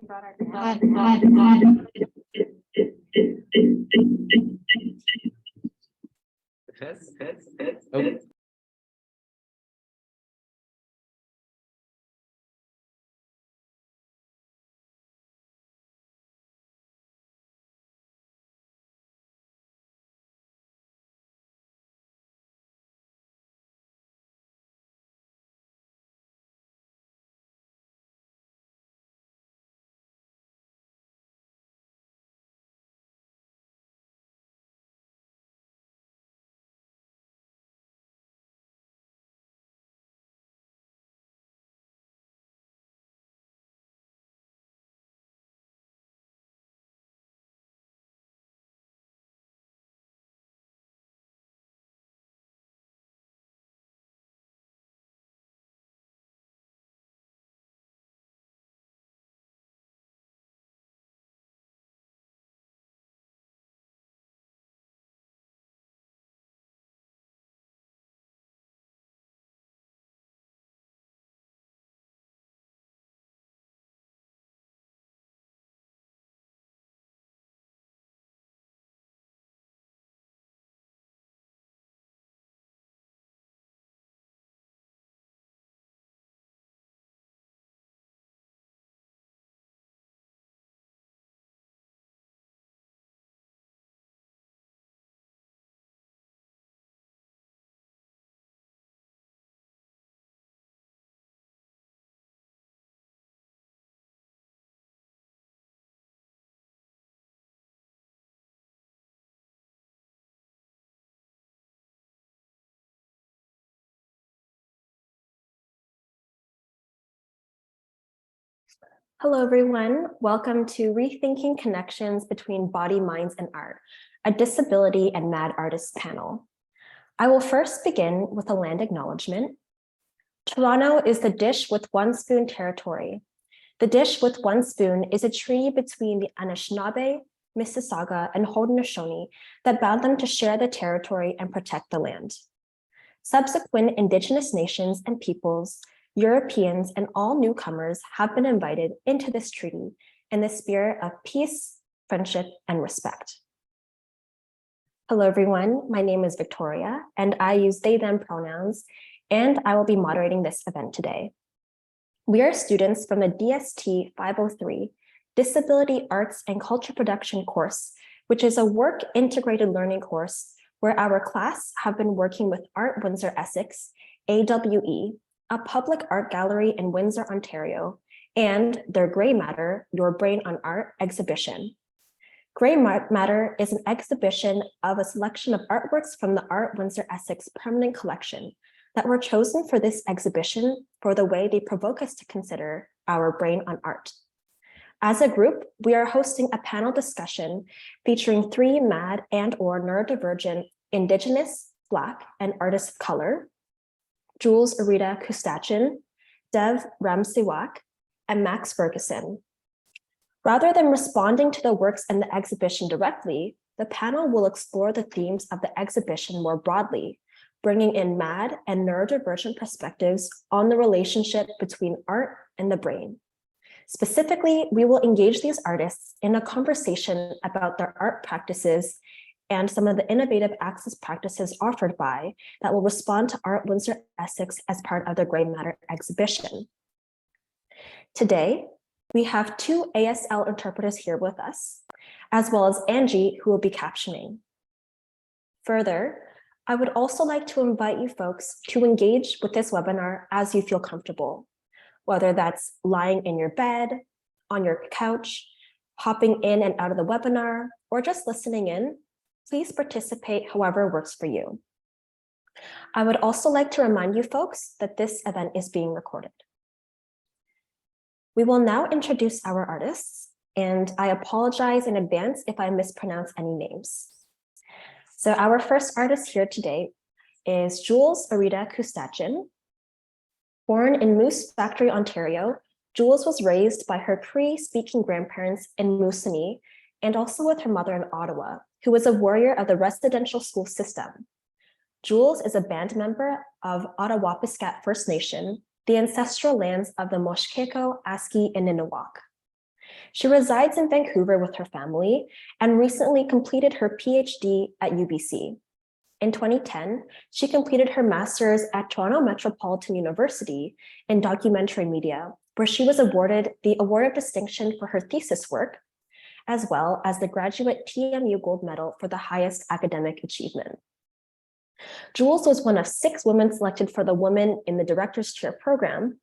brought our Oh. Hello, everyone. Welcome to Rethinking Connections Between Body, Minds, and Art, a Disability and Mad Artists panel. I will first begin with a land acknowledgement. Toronto is the dish with one spoon territory. The dish with one spoon is a treaty between the Anishinaabe, Mississauga, and Haudenosaunee that bound them to share the territory and protect the land. Subsequent Indigenous nations and peoples, Europeans, and all newcomers have been invited into this treaty in the spirit of peace, friendship, and respect. Hello, everyone. My name is Victoria, and I use they, them pronouns, and I will be moderating this event today. We are students from the DST 503 Disability Arts and Culture Production course, which is a work integrated learning course where our class have been working with Art Windsor-Essex, AWE, a public art gallery in Windsor, Ontario, and their Grey Matter, Your Brain on Art exhibition. Grey Matter is an exhibition of a selection of artworks from the Art Windsor-Essex permanent collection that were chosen for this exhibition for the way they provoke us to consider our brain on art. As a group, we are hosting a panel discussion featuring 3 mad and/or neurodivergent Indigenous, Black, and artists of color, Jules Koostachin, Dev Ramsawakh, and Max Ferguson. Rather than responding to the works in the exhibition directly, the panel will explore the themes of the exhibition more broadly, bringing in mad and neurodivergent perspectives on the relationship between art and the brain. Specifically, we will engage these artists in a conversation about their art practices and some of the innovative access practices offered by that will respond to Art Windsor-Essex as part of the Grey Matter exhibition. Today, we have 2 ASL interpreters here with us, as well as Angie, who will be captioning. Further, I would also like to invite you folks to engage with this webinar as you feel comfortable, whether that's lying in your bed, on your couch, hopping in and out of the webinar, or just listening in. Please participate however works for you. I would also like to remind you folks that this event is being recorded. We will now introduce our artists, and I apologize in advance if I mispronounce any names. So our first artist here today is Jules Koostachin. Born in Moose Factory, Ontario, Jules was raised by her Cree-speaking grandparents in Moosonee and also with her mother in Ottawa, who was a warrior of the residential school system. Jules is a band member of Ottawapiskat First Nation, the ancestral lands of the Moshkeko, Aski, and Niniwak. She resides in Vancouver with her family and recently completed her PhD at UBC. In 2010, she completed her master's at Toronto Metropolitan University in documentary media, where she was awarded the Award of Distinction for her thesis work, as well as the graduate TMU Gold Medal for the highest academic achievement. Jules was one of 6 women selected for the Women in the Director's Chair program,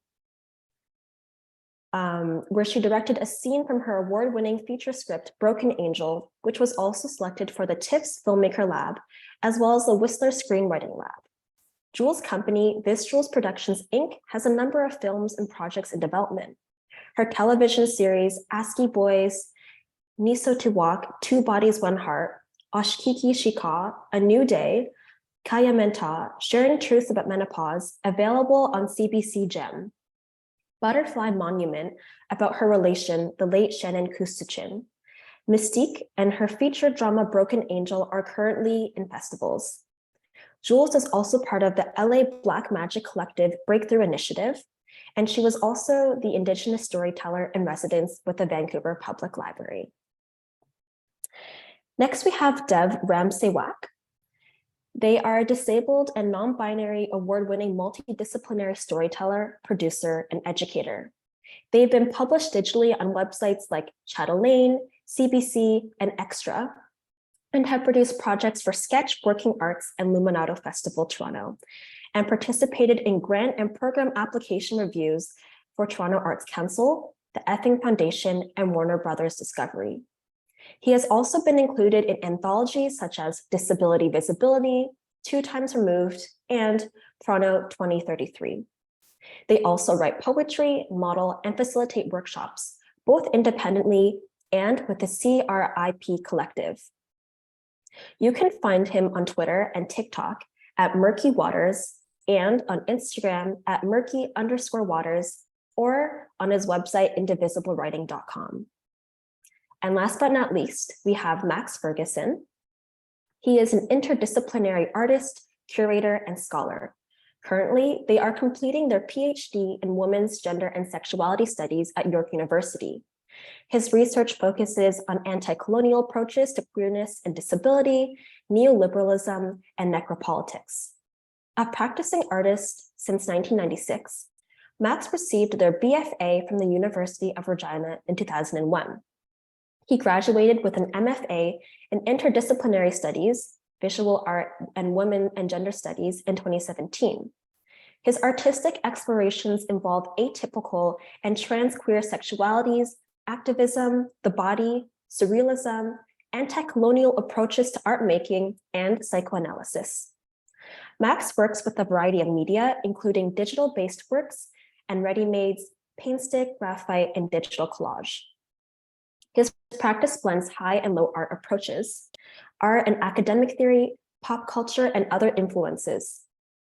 where she directed a scene from her award-winning feature script, Broken Angel, which was also selected for the TIFF's Filmmaker Lab, as well as the Whistler Screenwriting Lab. Jules' company, This Jules Productions, Inc., has a number of films and projects in development. Her television series, ASCII Boys, Niso to Walk, Two Bodies, One Heart, Oshkiki Shika, A New Day, Kaya Menta, Sharing Truths About Menopause, available on CBC Gem. Butterfly Monument, about her relation, the late Jules Koostachin. Mystique and her feature drama Broken Angel are currently in festivals. Jules is also part of the LA Black Magic Collective Breakthrough Initiative, and she was also the Indigenous storyteller in residence with the Vancouver Public Library. Next, we have Dev Ramsawakh. They are a disabled and non-binary award-winning multidisciplinary storyteller, producer, and educator. They've been published digitally on websites like Chatelaine, CBC, and Extra, and have produced projects for Sketch, Working Arts, and Luminato Festival Toronto, and participated in grant and program application reviews for Toronto Arts Council, the Effing Foundation, and Warner Brothers Discovery. He has also been included in anthologies such as Disability Visibility, 2 Times Removed, and Toronto 2033. They also write poetry, model, and facilitate workshops, both independently and with the CRIP Collective. You can find him on Twitter and TikTok at Murky Waters and on Instagram at murky_waters or on his website indivisibleWriting.com. And last but not least, we have Max Ferguson. He is an interdisciplinary artist, curator, and scholar. Currently, they are completing their PhD in Women's Gender and Sexuality Studies at York University. His research focuses on anti-colonial approaches to queerness and disability, neoliberalism, and necropolitics. A practicing artist since 1996, Max received their BFA from the University of Regina in 2001. He graduated with an MFA in Interdisciplinary Studies, Visual Art, and Women and Gender Studies in 2017. His artistic explorations involve atypical and trans queer sexualities, activism, the body, surrealism, anti-colonial approaches to art making, and psychoanalysis. Max works with a variety of media, including digital-based works and ready-mades, paintstick, graphite, and digital collage. His practice blends high and low art approaches, art and academic theory, pop culture, and other influences.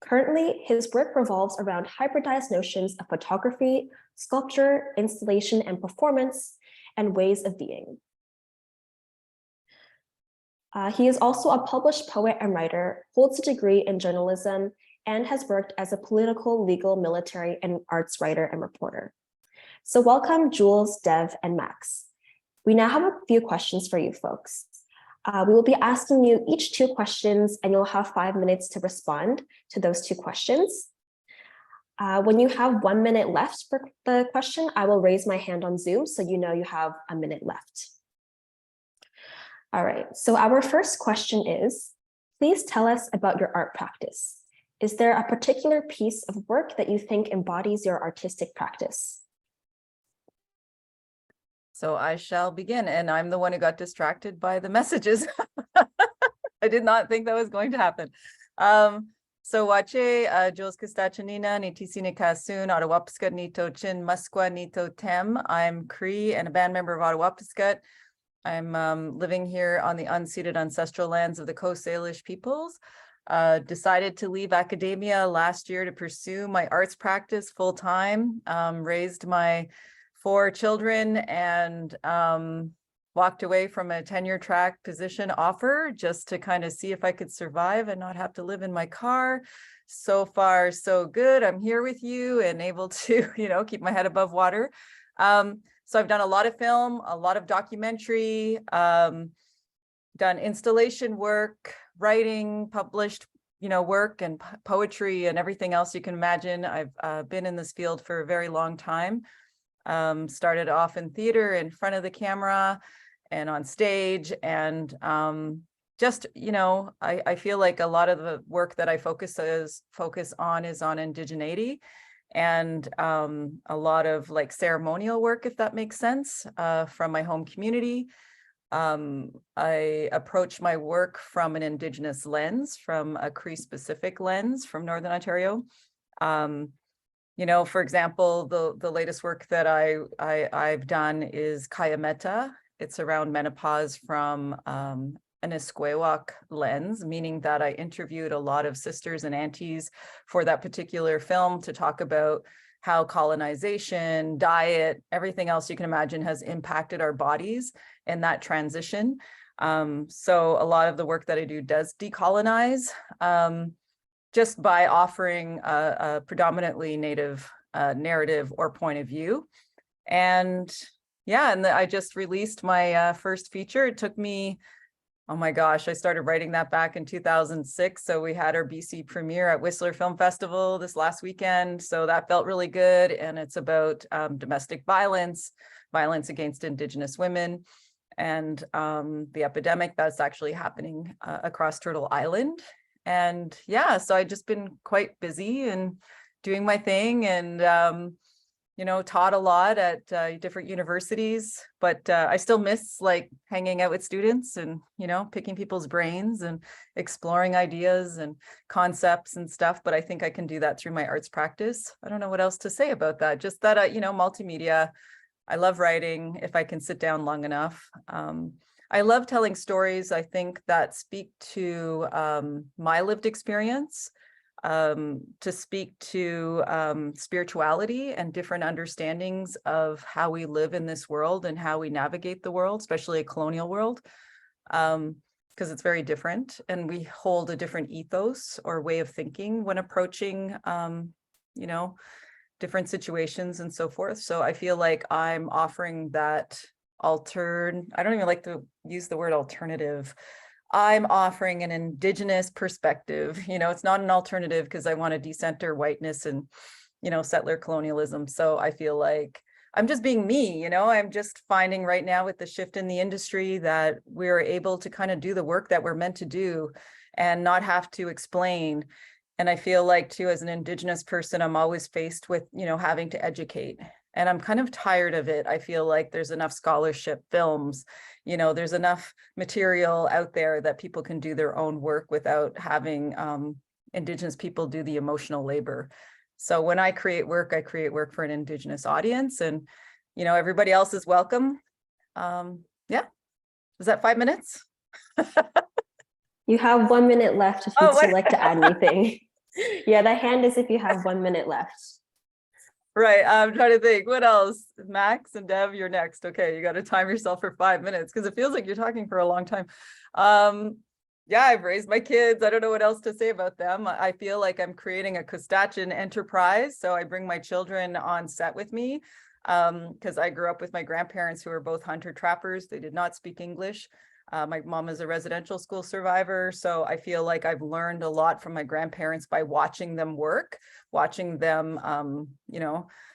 Currently, his work revolves around hybridized notions of photography, sculpture, installation, and performance, and ways of being. He is also a published poet and writer, holds a degree in journalism, and has worked as a political, legal, military, and arts writer and reporter. So welcome, Jules, Dev, and Max. We now have a few questions for you folks. We will be asking you each 2 questions, and you'll have 5 minutes to respond to those 2 questions. When you have 1 minute left for the question, I will raise my hand on Zoom so you know you have a minute left. All right, so our first question is, please tell us about your art practice. Is there a particular piece of work that you think embodies your artistic practice? So I shall begin, and I'm the one who got distracted by the messages. I did not think that was going to happen. So wache Jules Koostachin ni tisine kasun Ottawapiskat nito chin Musqua nito tem. I'm Cree and a band member of Ottawapiskat. I'm living here on the unceded ancestral lands of the Coast Salish peoples. Decided to leave academia last year to pursue my arts practice full time. Raised my 4 children and walked away from a tenure track position offer just to kind of see if I could survive and not have to live in my car. So far, so good. I'm here with you and able to, keep my head above water. So I've done a lot of film, a lot of documentary, done installation work, writing, published, work and poetry and everything else you can imagine. I've been in this field for a very long time. Started off in theater in front of the camera and on stage, and just, I feel like a lot of the work that I focus on is on indigeneity, and a lot of like ceremonial work, if that makes sense, from my home community. I approach my work from an Indigenous lens, from a Cree-specific lens from Northern Ontario. For example, the latest work that I've done is Kayameta. It's around menopause from an Nisquewak lens, meaning that I interviewed a lot of sisters and aunties for that particular film to talk about how colonization, diet, everything else you can imagine has impacted our bodies in that transition. So a lot of the work that I do does decolonize, just by offering a predominantly Native narrative or point of view. And yeah, and I just released my first feature. It took me, oh my gosh, I started writing that back in 2006. So we had our BC premiere at Whistler Film Festival this last weekend. So that felt really good. And it's about domestic violence against Indigenous women, and the epidemic that's actually happening across Turtle Island. And yeah, so I've just been quite busy and doing my thing, and taught a lot at different universities, but I still miss like hanging out with students and, picking people's brains and exploring ideas and concepts and stuff. But I think I can do that through my arts practice. I don't know what else to say about that. Just that, multimedia. I love writing if I can sit down long enough. I love telling stories, I think, that speak to my lived experience, to speak to spirituality and different understandings of how we live in this world and how we navigate the world, especially a colonial world, because it's very different, and we hold a different ethos or way of thinking when approaching, different situations and so forth. So I feel like I'm offering that I don't even like to use the word alternative. I'm offering an Indigenous perspective. It's not an alternative because I want to decenter whiteness and, settler colonialism. So I feel like I'm just being me, I'm just finding right now with the shift in the industry that we're able to kind of do the work that we're meant to do and not have to explain. And I feel like too, as an Indigenous person, I'm always faced with, having to educate. And I'm kind of tired of it. I feel like there's enough scholarship, films, there's enough material out there that people can do their own work without having Indigenous people do the emotional labor. So when I create work for an Indigenous audience, and, everybody else is welcome. Yeah. Is that 5 minutes? You have 1 minute left if you'd still like to add anything. Yeah, the hand is if you have 1 minute left. Right. I'm trying to think. What else? Max and Dev, you're next. Okay. You got to time yourself for 5 minutes because it feels like you're talking for a long time. Yeah, I've raised my kids. I don't know what else to say about them. I feel like I'm creating a Koostachin enterprise. So I bring my children on set with me because I grew up with my grandparents who are both hunter trappers. They did not speak English. My mom is a residential school survivor. So I feel like I've learned a lot from my grandparents by watching them work, watching them,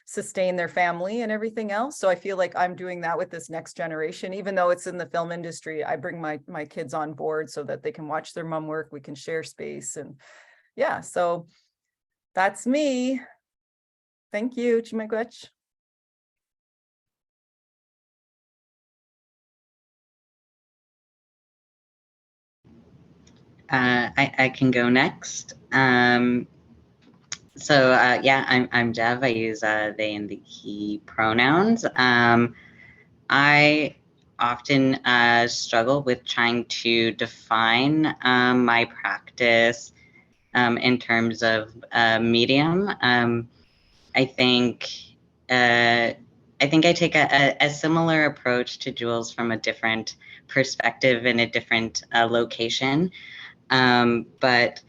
sustain their family and everything else. So I feel like I'm doing that with this next generation, even though it's in the film industry. I bring my kids on board so that they can watch their mom work. We can share space. And yeah, so that's me. Thank you. Chimagwech. I can go next. Yeah, I'm Dev. I use they and the he pronouns. I often struggle with trying to define my practice in terms of medium. I think I take a similar approach to Jules from a different perspective in a different location. But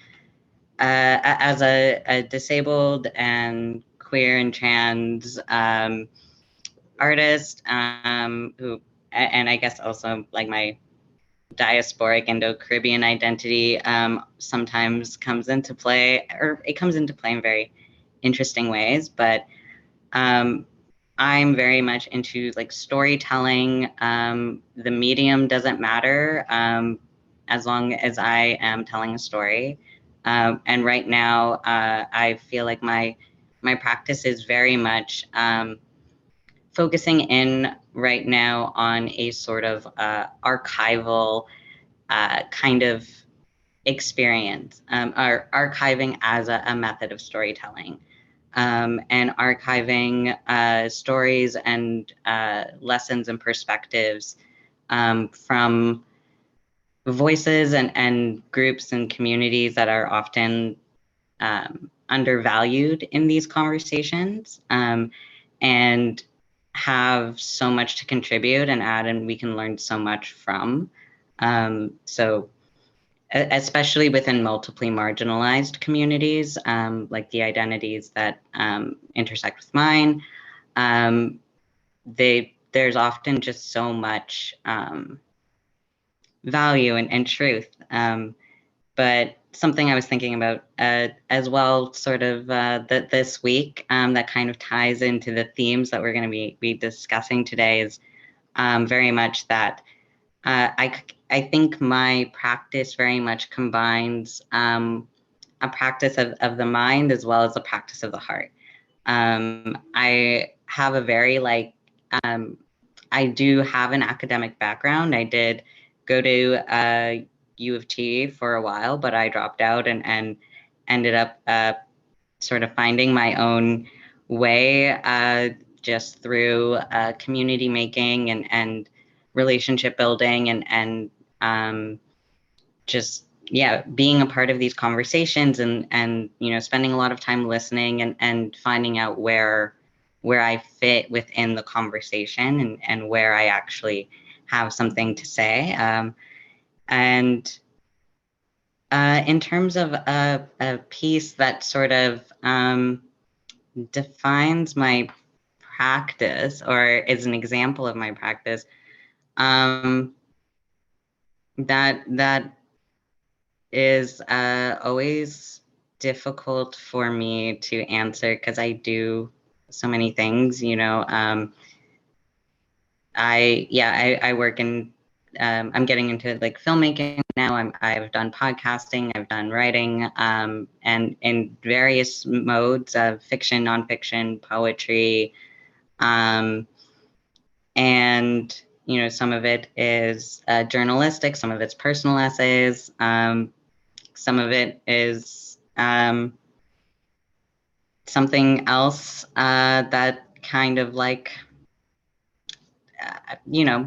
as a disabled and queer and trans artist who, and I guess also like my diasporic Indo-Caribbean identity sometimes comes into play, or it comes into play in very interesting ways. But I'm very much into like storytelling. The medium doesn't matter as long as I am telling a story. And right now, I feel like my practice is very much focusing in right now on a sort of archival kind of experience, or archiving as a method of storytelling, and archiving stories and lessons and perspectives from voices and groups and communities that are often undervalued in these conversations, and have so much to contribute and add, and we can learn so much from. So especially within multiply marginalized communities, like the identities that intersect with mine, there's often just so much value and truth. But something I was thinking about as well, sort of this week, that kind of ties into the themes that we're going to be discussing today, is very much that I think my practice very much combines a practice of the mind as well as a practice of the heart. I have a very I do have an academic background. I did go to U of T for a while, but I dropped out and ended up sort of finding my own way just through community making and relationship building and just being a part of these conversations and spending a lot of time listening and finding out where I fit within the conversation and where I actually have something to say. And in terms of a piece that sort of defines my practice or is an example of my practice, that is always difficult for me to answer because I do so many things, I work in, I'm getting into like filmmaking now. I've done podcasting, I've done writing, and in various modes of fiction, nonfiction, poetry, and some of it is journalistic, some of it's personal essays, some of it is something else that kind of like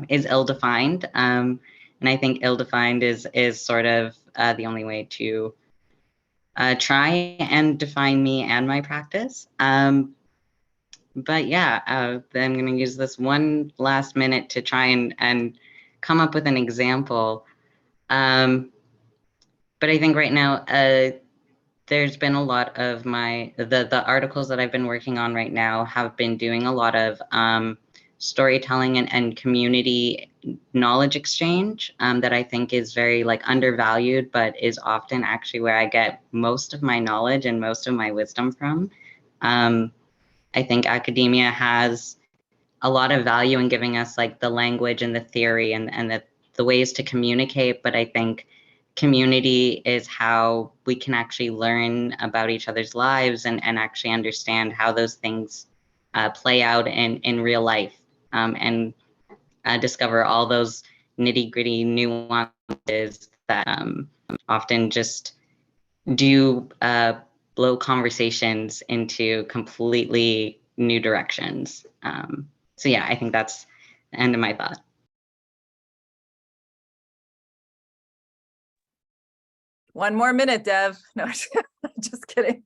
is ill-defined, and I think ill-defined is sort of the only way to try and define me and my practice. But yeah, I'm going to use this one last minute to try and come up with an example. But I think right now, there's been a lot of the articles that I've been working on right now have been doing a lot of storytelling and community knowledge exchange that I think is very like undervalued, but is often actually where I get most of my knowledge and most of my wisdom from. I think academia has a lot of value in giving us like the language and the theory and the ways to communicate, but I think community is how we can actually learn about each other's lives and actually understand how those things play out in real life, and discover all those nitty-gritty nuances that often just do blow conversations into completely new directions. So yeah, I think that's the end of my thought. One more minute, Dev. No, just kidding.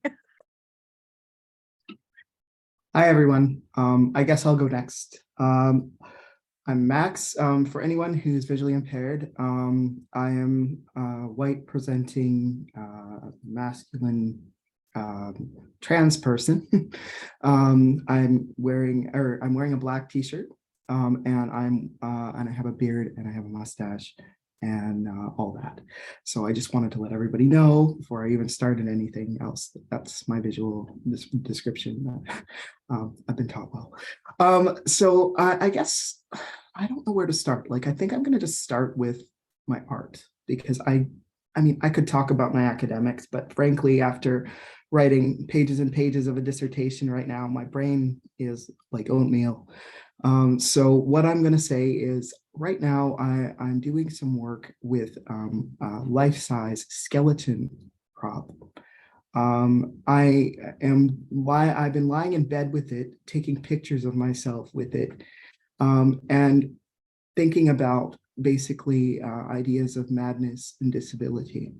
Hi, everyone. I guess I'll go next. I'm Max. For anyone who's visually impaired, I am white presenting masculine trans person. I'm wearing a black t-shirt, and I have a beard and I have a mustache and all that. So I just wanted to let everybody know before I even started anything else. That's my visual description. I've been taught well. So I guess I don't know where to start. Like, I think I'm going to just start with my art, because I mean, I could talk about my academics, but frankly, after writing pages and pages of a dissertation right now, my brain is like oatmeal. So what I'm going to say is, right now, I'm doing some work with life-size skeleton prop. I've been lying in bed with it, taking pictures of myself with it, and thinking about basically ideas of madness and disability.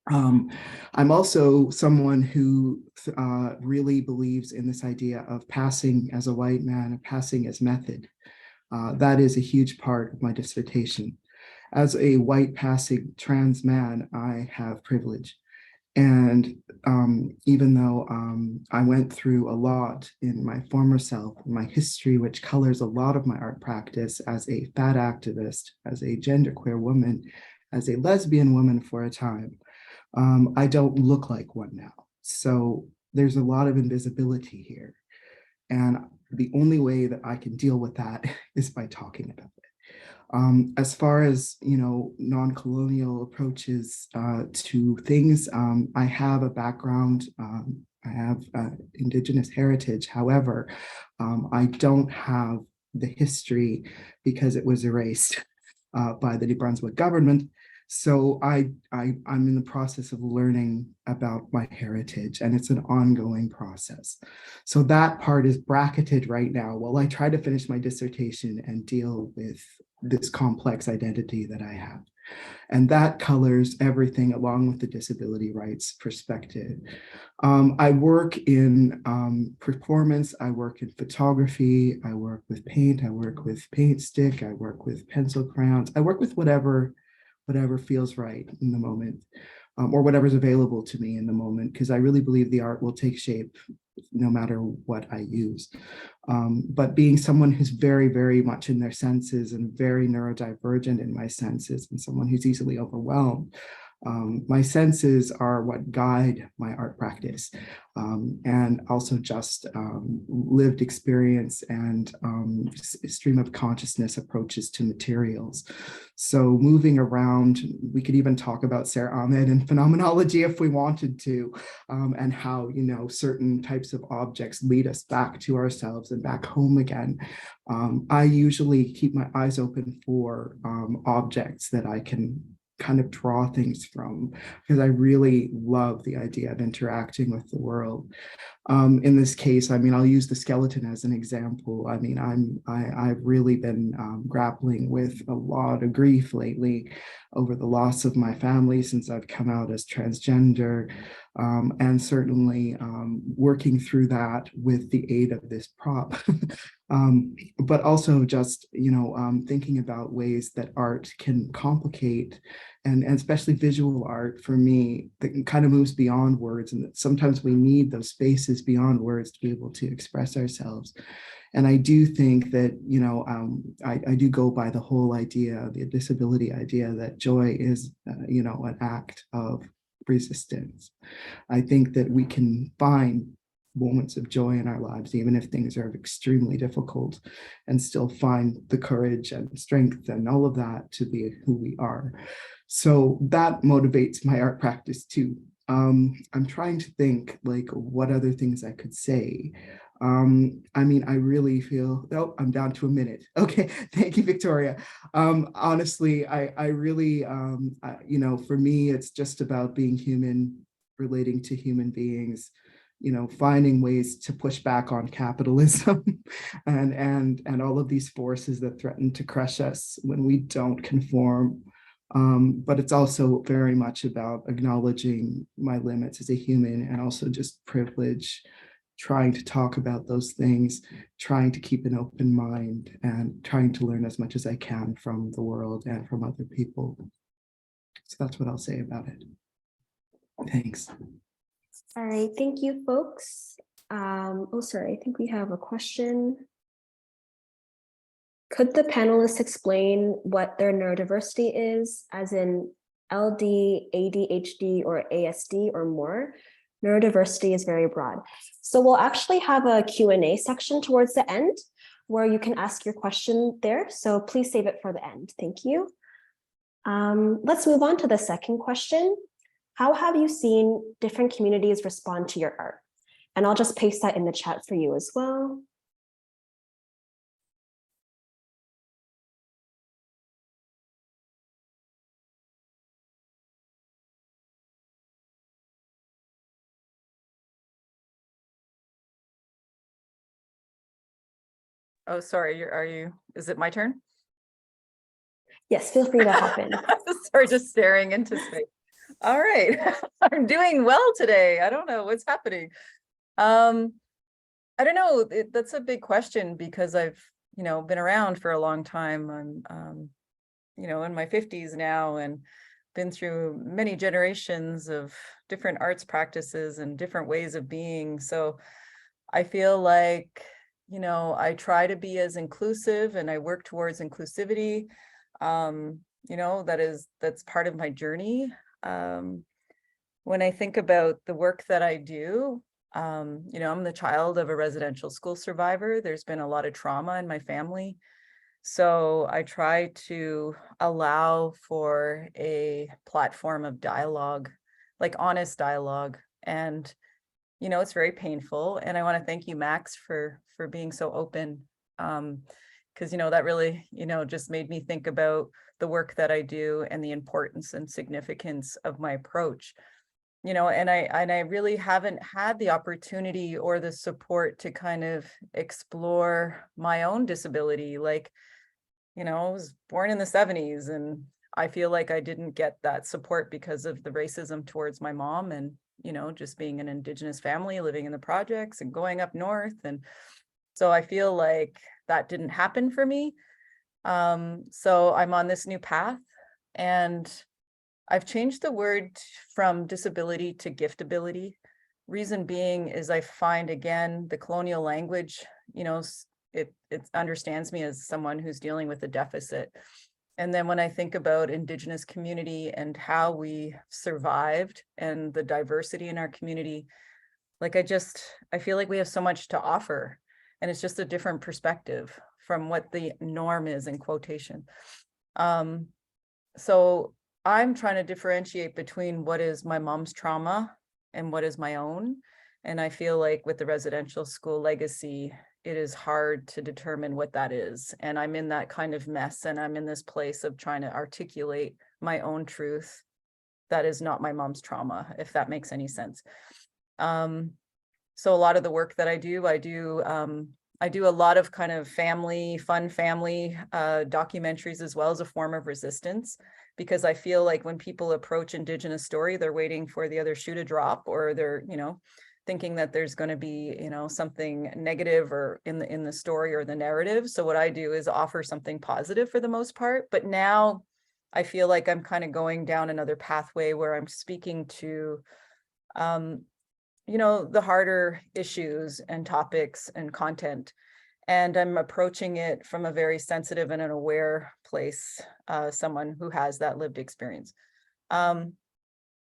I'm also someone who really believes in this idea of passing as a white man and passing as method. That is a huge part of my dissertation. As a white passing trans man, I have privilege. And even though I went through a lot in my former self, my history, which colors a lot of my art practice as a fat activist, as a genderqueer woman, as a lesbian woman for a time, I don't look like one now. So there's a lot of invisibility here. And the only way that I can deal with that is by talking about it. As far as, non-colonial approaches to things, I have a background, I have Indigenous heritage. However, I don't have the history because it was erased by the New Brunswick government. So I'm in the process of learning about my heritage, and it's an ongoing process. So that part is bracketed right now while I try to finish my dissertation and deal with this complex identity that I have. And that colors everything along with the disability rights perspective. I work in performance, I work in photography, I work with paint, I work with paint stick, I work with pencil crayons, I work with whatever feels right in the moment, or whatever's available to me in the moment, because I really believe the art will take shape no matter what I use. But being someone who's very, very much in their senses and very neurodivergent in my senses, and someone who's easily overwhelmed, my senses are what guide my art practice, and also just lived experience and stream of consciousness approaches to materials. So moving around, we could even talk about Sarah Ahmed and phenomenology if we wanted to, and how, certain types of objects lead us back to ourselves and back home again. I usually keep my eyes open for objects that I can kind of draw things from, because I really love the idea of interacting with the world. In this case, I mean, I'll use the skeleton as an example. I mean, I've really been grappling with a lot of grief lately over the loss of my family since I've come out as transgender, and certainly working through that with the aid of this prop. But also just, thinking about ways that art can complicate, and especially visual art for me, that kind of moves beyond words, and that sometimes we need those spaces beyond words to be able to express ourselves. And I do think that, I do go by the whole idea, the disability idea, that joy is, an act of resistance. I think that we can find moments of joy in our lives, even if things are extremely difficult, and still find the courage and strength and all of that to be who we are. So that motivates my art practice too. I'm trying to think like what other things I could say. I mean, I really feel, oh, I'm down to a minute. Okay, thank you, Victoria. Honestly, I really, for me, it's just about being human, relating to human beings, finding ways to push back on capitalism and all of these forces that threaten to crush us when we don't conform. But it's also very much about acknowledging my limits as a human, and also just privilege, trying to talk about those things, trying to keep an open mind, and trying to learn as much as I can from the world and from other people. So that's what I'll say about it. Thanks. All right, thank you, folks. Oh, sorry, I think we have a question. Could the panelists explain what their neurodiversity is, as in LD, ADHD, or ASD, or more? Neurodiversity is very broad. So we'll actually have a Q&A section towards the end where you can ask your question there. So please save it for the end. Thank you. Let's move on to the second question. How have you seen different communities respond to your art? And I'll just paste that in the chat for you as well. Oh, sorry, is it my turn? Yes, feel free to hop in. Sorry, just staring into space. All right, I'm doing well today. I don't know what's happening. I don't know, that's a big question because I've, been around for a long time. I'm, in my 50s now and been through many generations of different arts practices and different ways of being. So I feel like, I try to be as inclusive and I work towards inclusivity. That's part of my journey. When I think about the work that I do, I'm the child of a residential school survivor. There's been a lot of trauma in my family. So I try to allow for a platform of dialogue, like honest dialogue. And, it's very painful. And I want to thank you, Max, for being so open. Because, that really, just made me think about the work that I do and the importance and significance of my approach. And I really haven't had the opportunity or the support to kind of explore my own disability. Like, I was born in the 70s and I feel like I didn't get that support because of the racism towards my mom and, just being an Indigenous family living in the projects and going up north. And so I feel like that didn't happen for me. So I'm on this new path and I've changed the word from disability to giftability. Reason being is I find, again, the colonial language, it understands me as someone who's dealing with a deficit. And then when I think about Indigenous community and how we survived and the diversity in our community, like I feel like we have so much to offer. And it's just a different perspective from what the norm is in quotation. So I'm trying to differentiate between what is my mom's trauma and what is my own. And I feel like with the residential school legacy, it is hard to determine what that is. And I'm in that kind of mess. And I'm in this place of trying to articulate my own truth that is not my mom's trauma, if that makes any sense. So a lot of the work that I do a lot of kind of fun family documentaries as well as a form of resistance, because I feel like when people approach Indigenous story, they're waiting for the other shoe to drop, or they're, thinking that there's going to be, something negative or in the story or the narrative. So what I do is offer something positive for the most part. But now I feel like I'm kind of going down another pathway where I'm speaking to, the harder issues and topics and content. And I'm approaching it from a very sensitive and an aware place, someone who has that lived experience.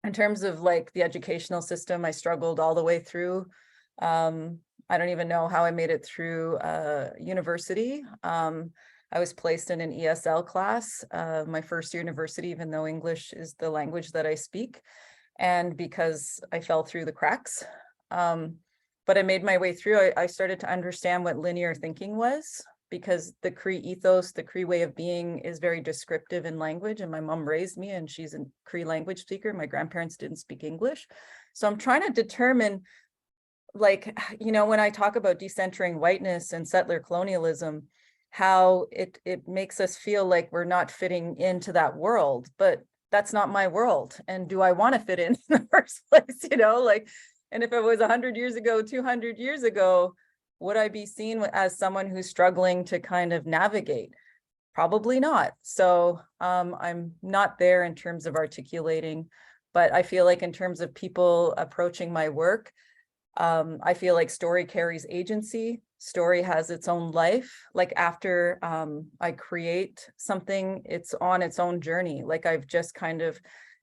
In terms of like the educational system, I struggled all the way through. I don't even know how I made it through university. I was placed in an ESL class, my first year university, even though English is the language that I speak. And because I fell through the cracks, but I made my way through, I started to understand what linear thinking was, because the Cree ethos, the Cree way of being is very descriptive in language. And my mom raised me and she's a Cree language speaker. My grandparents didn't speak English. So I'm trying to determine, like, when I talk about decentering whiteness and settler colonialism, how it makes us feel like we're not fitting into that world, but that's not my world. And do I want to fit in the first place? And if it was 100 years ago, 200 years ago, would I be seen as someone who's struggling to kind of navigate? Probably not. So I'm not there in terms of articulating But I feel like in terms of people approaching my work, I feel like story carries agency. Story has its own life. Like after I create something, it's on its own journey. Like I've just kind of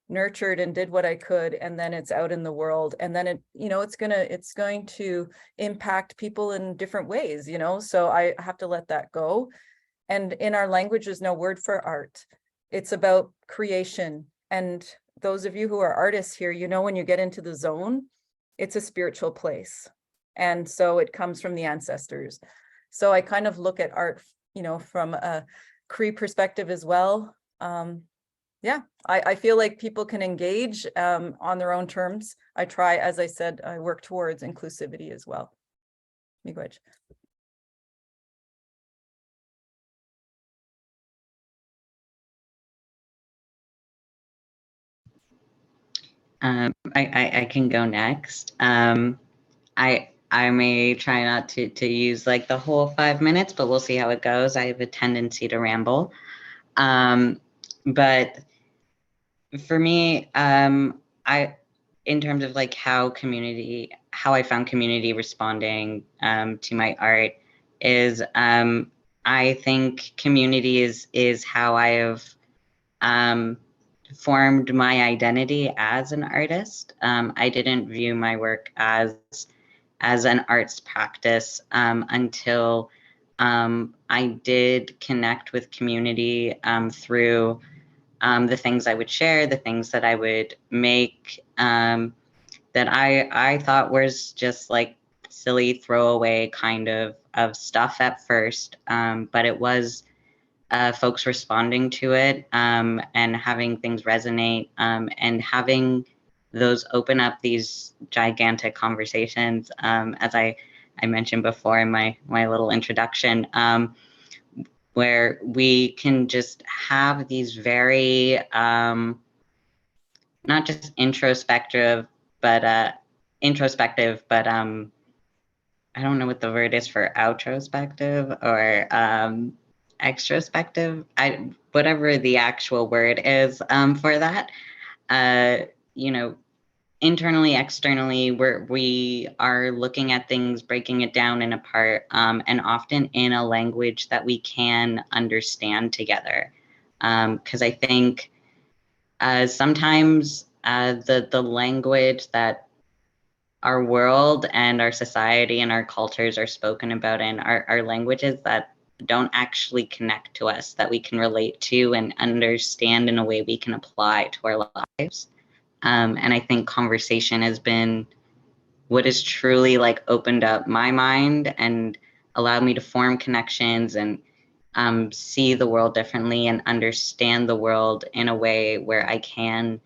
nurtured and did what I could, and then it's out in the world, and then it, it's going to impact people in different ways, so I have to let that go. And in our language, there's no word for art. It's about creation. And those of you who are artists here, when you get into the zone, it's a spiritual place. And so it comes from the ancestors. So I kind of look at art, from a Cree perspective as well. Yeah, I feel like people can engage on their own terms. I try, as I said, I work towards inclusivity as well. Miigwech. I can go next. I may try not to use like the whole 5 minutes, but we'll see how it goes. I have a tendency to ramble. But for me, in terms of like how I found community responding to my art is, I think community is how I have formed my identity as an artist. I didn't view my work as an arts practice until I did connect with community through the things I would share, the things that I would make that I thought was just like silly throwaway kind of stuff at first, but it was folks responding to it and having things resonate and having those open up these gigantic conversations, as I mentioned before in my little introduction, where we can just have these very not just introspective, but I don't know what the word is for outrospective or extrospective, whatever the actual word is for that. Internally, externally, we are looking at things, breaking it down and apart, and often in a language that we can understand together. Because I think sometimes the language that our world and our society and our cultures are spoken about in are languages that don't actually connect to us, that we can relate to and understand in a way we can apply to our lives. And I think conversation has been what has truly like opened up my mind and allowed me to form connections and see the world differently and understand the world in a way where I can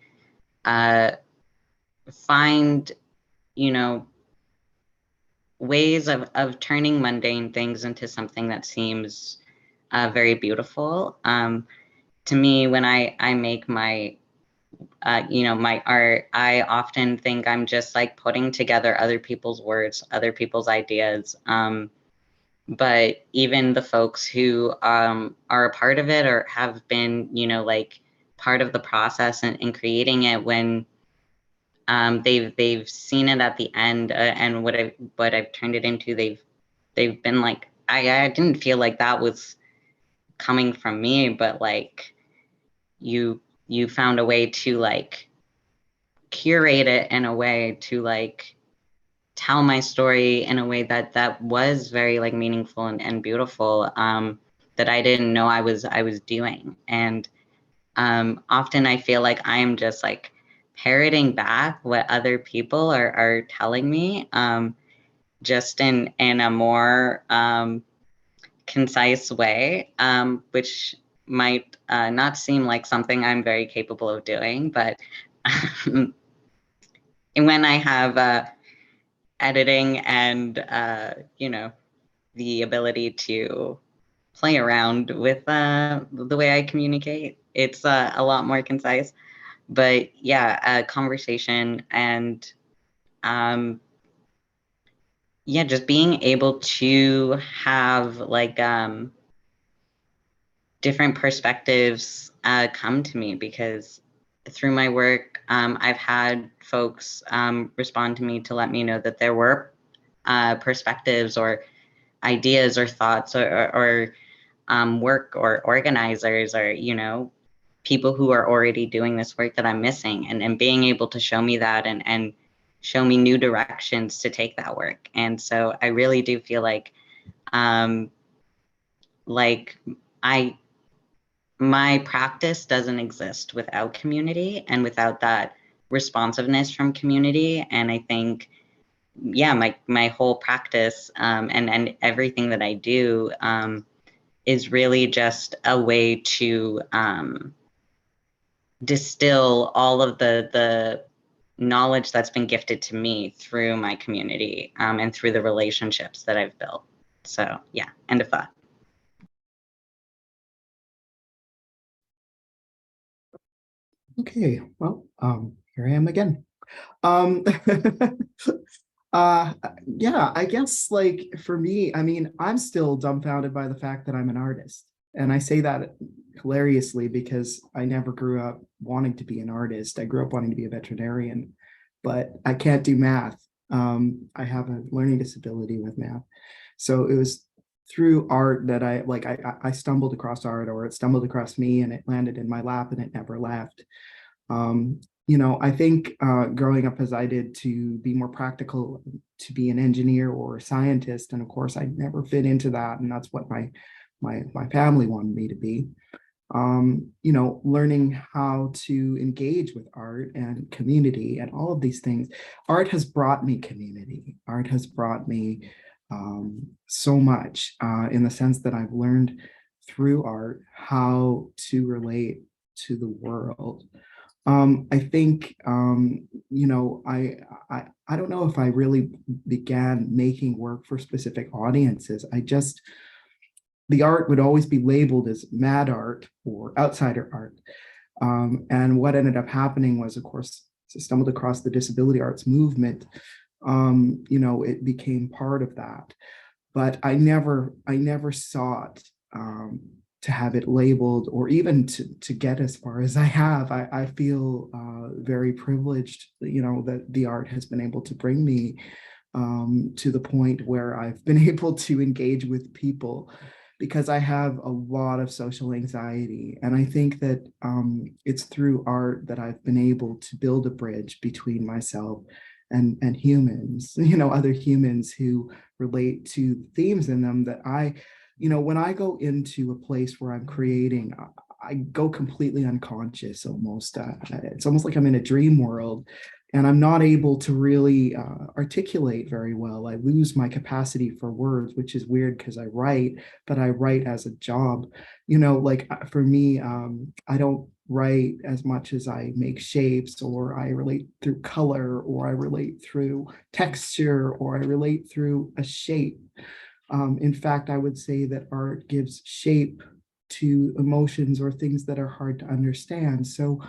find, ways of turning mundane things into something that seems very beautiful. To me, when I make my my art, I often think I'm just like putting together other people's words, other people's ideas. But even the folks who are a part of it or have been, like part of the process in creating it, when they've seen it at the end and what I've turned it into, they've been like, I didn't feel like that was coming from me, but like you found a way to like curate it in a way to like tell my story in a way that was very like meaningful and beautiful, that I didn't know I was doing. And often I feel like I am just like parroting back what other people are telling me, just in a more concise way, which might not seem like something I'm very capable of doing, but when I have editing and the ability to play around with the way I communicate, it's a lot more concise. But yeah, conversation and just being able to have like different perspectives come to me, because through my work, I've had folks respond to me to let me know that there were perspectives or ideas or thoughts or work or organizers or, you know, people who are already doing this work that I'm missing, and being able to show me that and show me new directions to take that work. And so I really do feel like my practice doesn't exist without community and without that responsiveness from community. And I think, yeah, my whole practice and everything that I do is really just a way to distill all of the knowledge that's been gifted to me through my community and through the relationships that I've built. So yeah, end of thought. Okay, well, here I am again. Yeah, I guess like for me, I mean, I'm still dumbfounded by the fact that I'm an artist. And I say that hilariously because I never grew up wanting to be an artist. I grew up wanting to be a veterinarian, but I can't do math. I have a learning disability with math. So it was through art that I stumbled across art, or it stumbled across me and it landed in my lap and it never left. You know, I think growing up as I did, to be more practical, to be an engineer or a scientist, and of course I never fit into that, and that's what my family wanted me to be. You know, learning how to engage with art and community and all of these things. Art has brought me community. Art has brought me so much in the sense that I've learned through art how to relate to the world. I think, you know, I don't know if I really began making work for specific audiences. The art would always be labeled as mad art or outsider art. And what ended up happening was, of course, I stumbled across the disability arts movement. You know, it became part of that. But I never sought to have it labeled, or even to get as far as I have. I feel very privileged, you know, that the art has been able to bring me to the point where I've been able to engage with people, because I have a lot of social anxiety. And I think that it's through art that I've been able to build a bridge between myself and humans, you know, other humans who relate to themes in them that you know, when I go into a place where I'm creating, I go completely unconscious almost. It's almost like I'm in a dream world, and I'm not able to really articulate very well. I lose my capacity for words, which is weird because I write, but I write as a job. You know, like for me, I don't write as much as I make shapes, or I relate through color, or I relate through texture, or I relate through a shape. In fact, I would say that art gives shape to emotions or things that are hard to understand. So,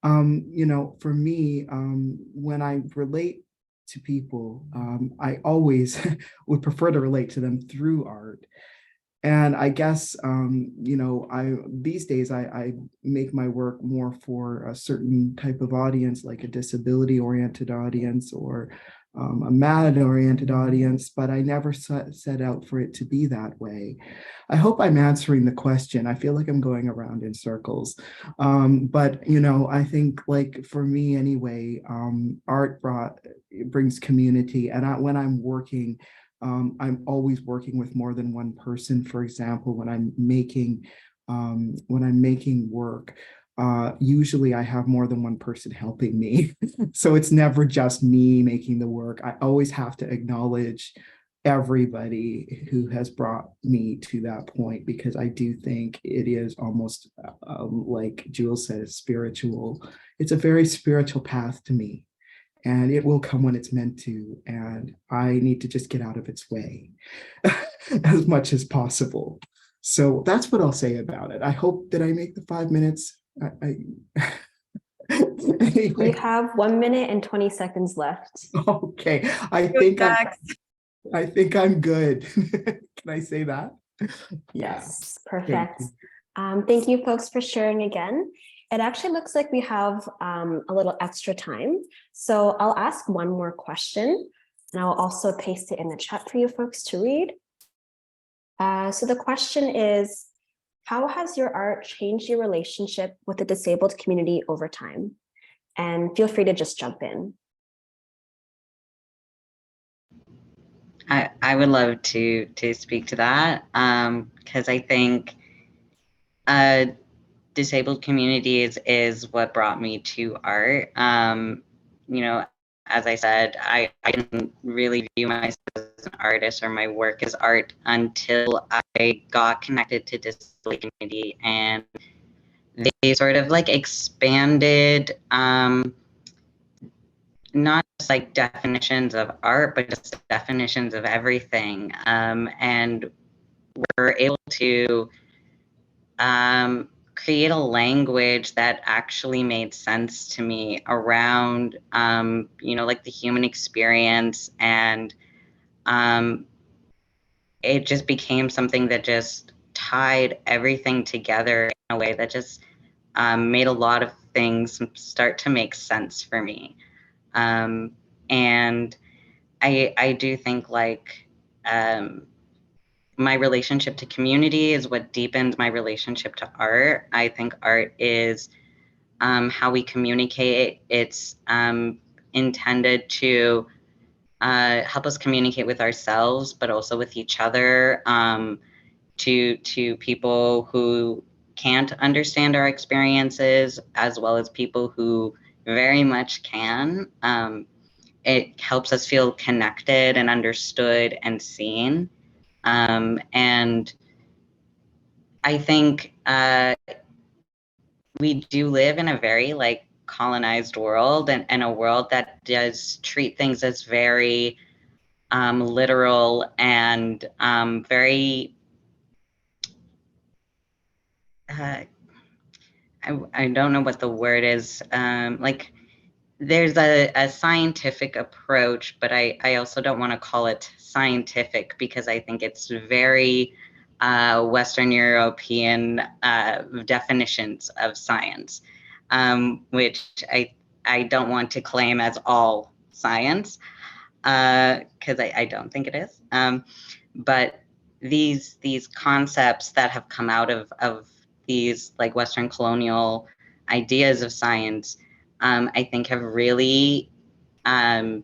you know, for me, when I relate to people, I always would prefer to relate to them through art. And I guess, you know, these days I make my work more for a certain type of audience, like a disability-oriented audience or a MAD-oriented audience, but I never set out for it to be that way. I hope I'm answering the question. I feel like I'm going around in circles. But, you know, I think, like, for me anyway, art brings community. And when I'm working, I'm always working with more than one person. For example, when I'm making work, usually I have more than one person helping me. So it's never just me making the work. I always have to acknowledge everybody who has brought me to that point, because I do think it is almost like Jules says, spiritual. It's a very spiritual path to me. And it will come when it's meant to, and I need to just get out of its way as much as possible. So that's what I'll say about it. I hope that I make the 5 minutes. Anyway. You have 1 minute and 20 seconds left. Okay, I think I'm good. Can I say that? Yes, perfect. Thank you folks for sharing again. It actually looks like we have a little extra time. So I'll ask one more question and I'll also paste it in the chat for you folks to read. So the question is, how has your art changed your relationship with the disabled community over time? And feel free to just jump in. I would love to speak to that because I think disabled communities is what brought me to art. You know, as I said, I didn't really view myself as an artist or my work as art until I got connected to disability community, and they sort of like expanded not just like definitions of art, but just definitions of everything. And we're able to create a language that actually made sense to me around, like the human experience. And it just became something that just tied everything together in a way that just made a lot of things start to make sense for me. And I do think like my relationship to community is what deepens my relationship to art. I think art is how we communicate. It's intended to help us communicate with ourselves, but also with each other, to people who can't understand our experiences, as well as people who very much can. It helps us feel connected and understood and seen. And I think we do live in a very like colonized world, and a world that does treat things as very literal and very I don't know what the word is, like there's a scientific approach, but I also don't want to call it scientific because I think it's very Western European definitions of science, which I don't want to claim as all science because I don't think it is. But these concepts that have come out of these like Western colonial ideas of science, I think have really tried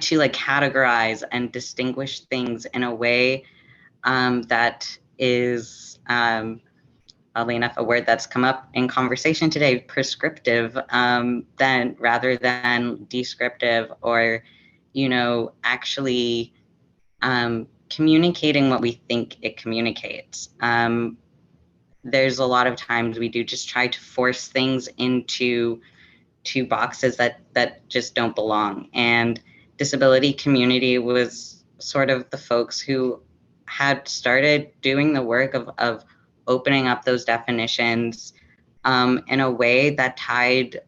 to like categorize and distinguish things in a way that is, oddly enough, a word that's come up in conversation today, prescriptive, than rather than descriptive, or, actually communicating what we think it communicates. There's a lot of times we do just try to force things into two boxes that just don't belong. And disability community was sort of the folks who had started doing the work of opening up those definitions in a way that tied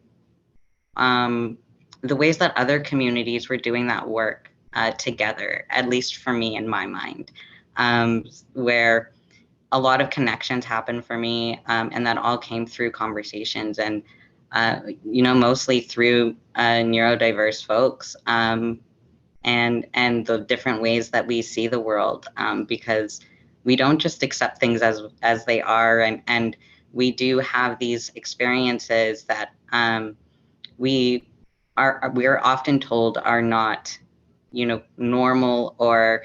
the ways that other communities were doing that work together, at least for me in my mind, where a lot of connections happened for me, and that all came through conversations and, mostly through neurodiverse folks, and the different ways that we see the world, because we don't just accept things as they are, and we do have these experiences that we are often told are not, normal or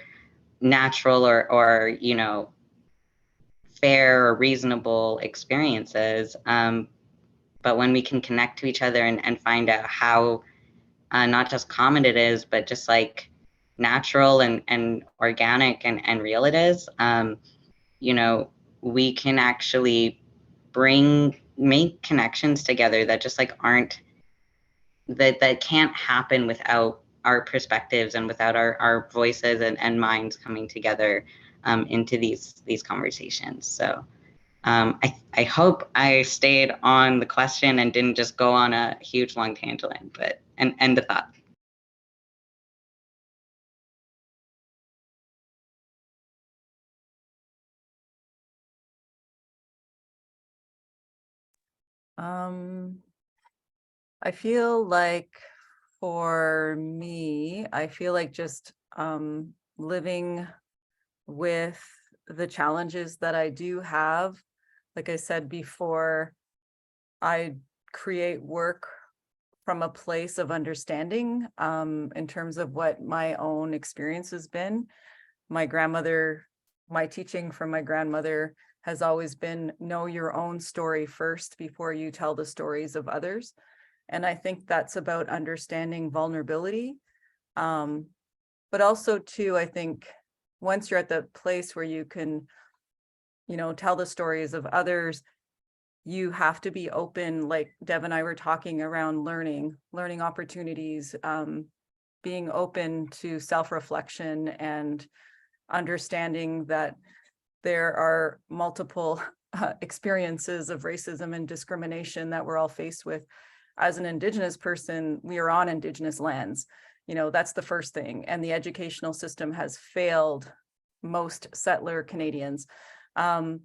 natural or fair or reasonable experiences. But when we can connect to each other and find out how not just common it is, but just like natural and organic and real it is, we can actually make connections together that just like aren't, that can't happen without our perspectives and without our voices and minds coming together into these conversations. So I hope I stayed on the question and didn't just go on a huge long tangent, but and end the thought. I feel like for me, I feel like just living with the challenges that I do have. Like I said before, I create work from a place of understanding in terms of what my own experience has been. My teaching from my grandmother has always been know your own story first before you tell the stories of others. And I think that's about understanding vulnerability. But also too, I think once you're at the place where you can, tell the stories of others, you have to be open, like Dev and I were talking around learning opportunities, being open to self-reflection and understanding that there are multiple experiences of racism and discrimination that we're all faced with. As an Indigenous person, we are on Indigenous lands. That's the first thing. And the educational system has failed most settler Canadians. And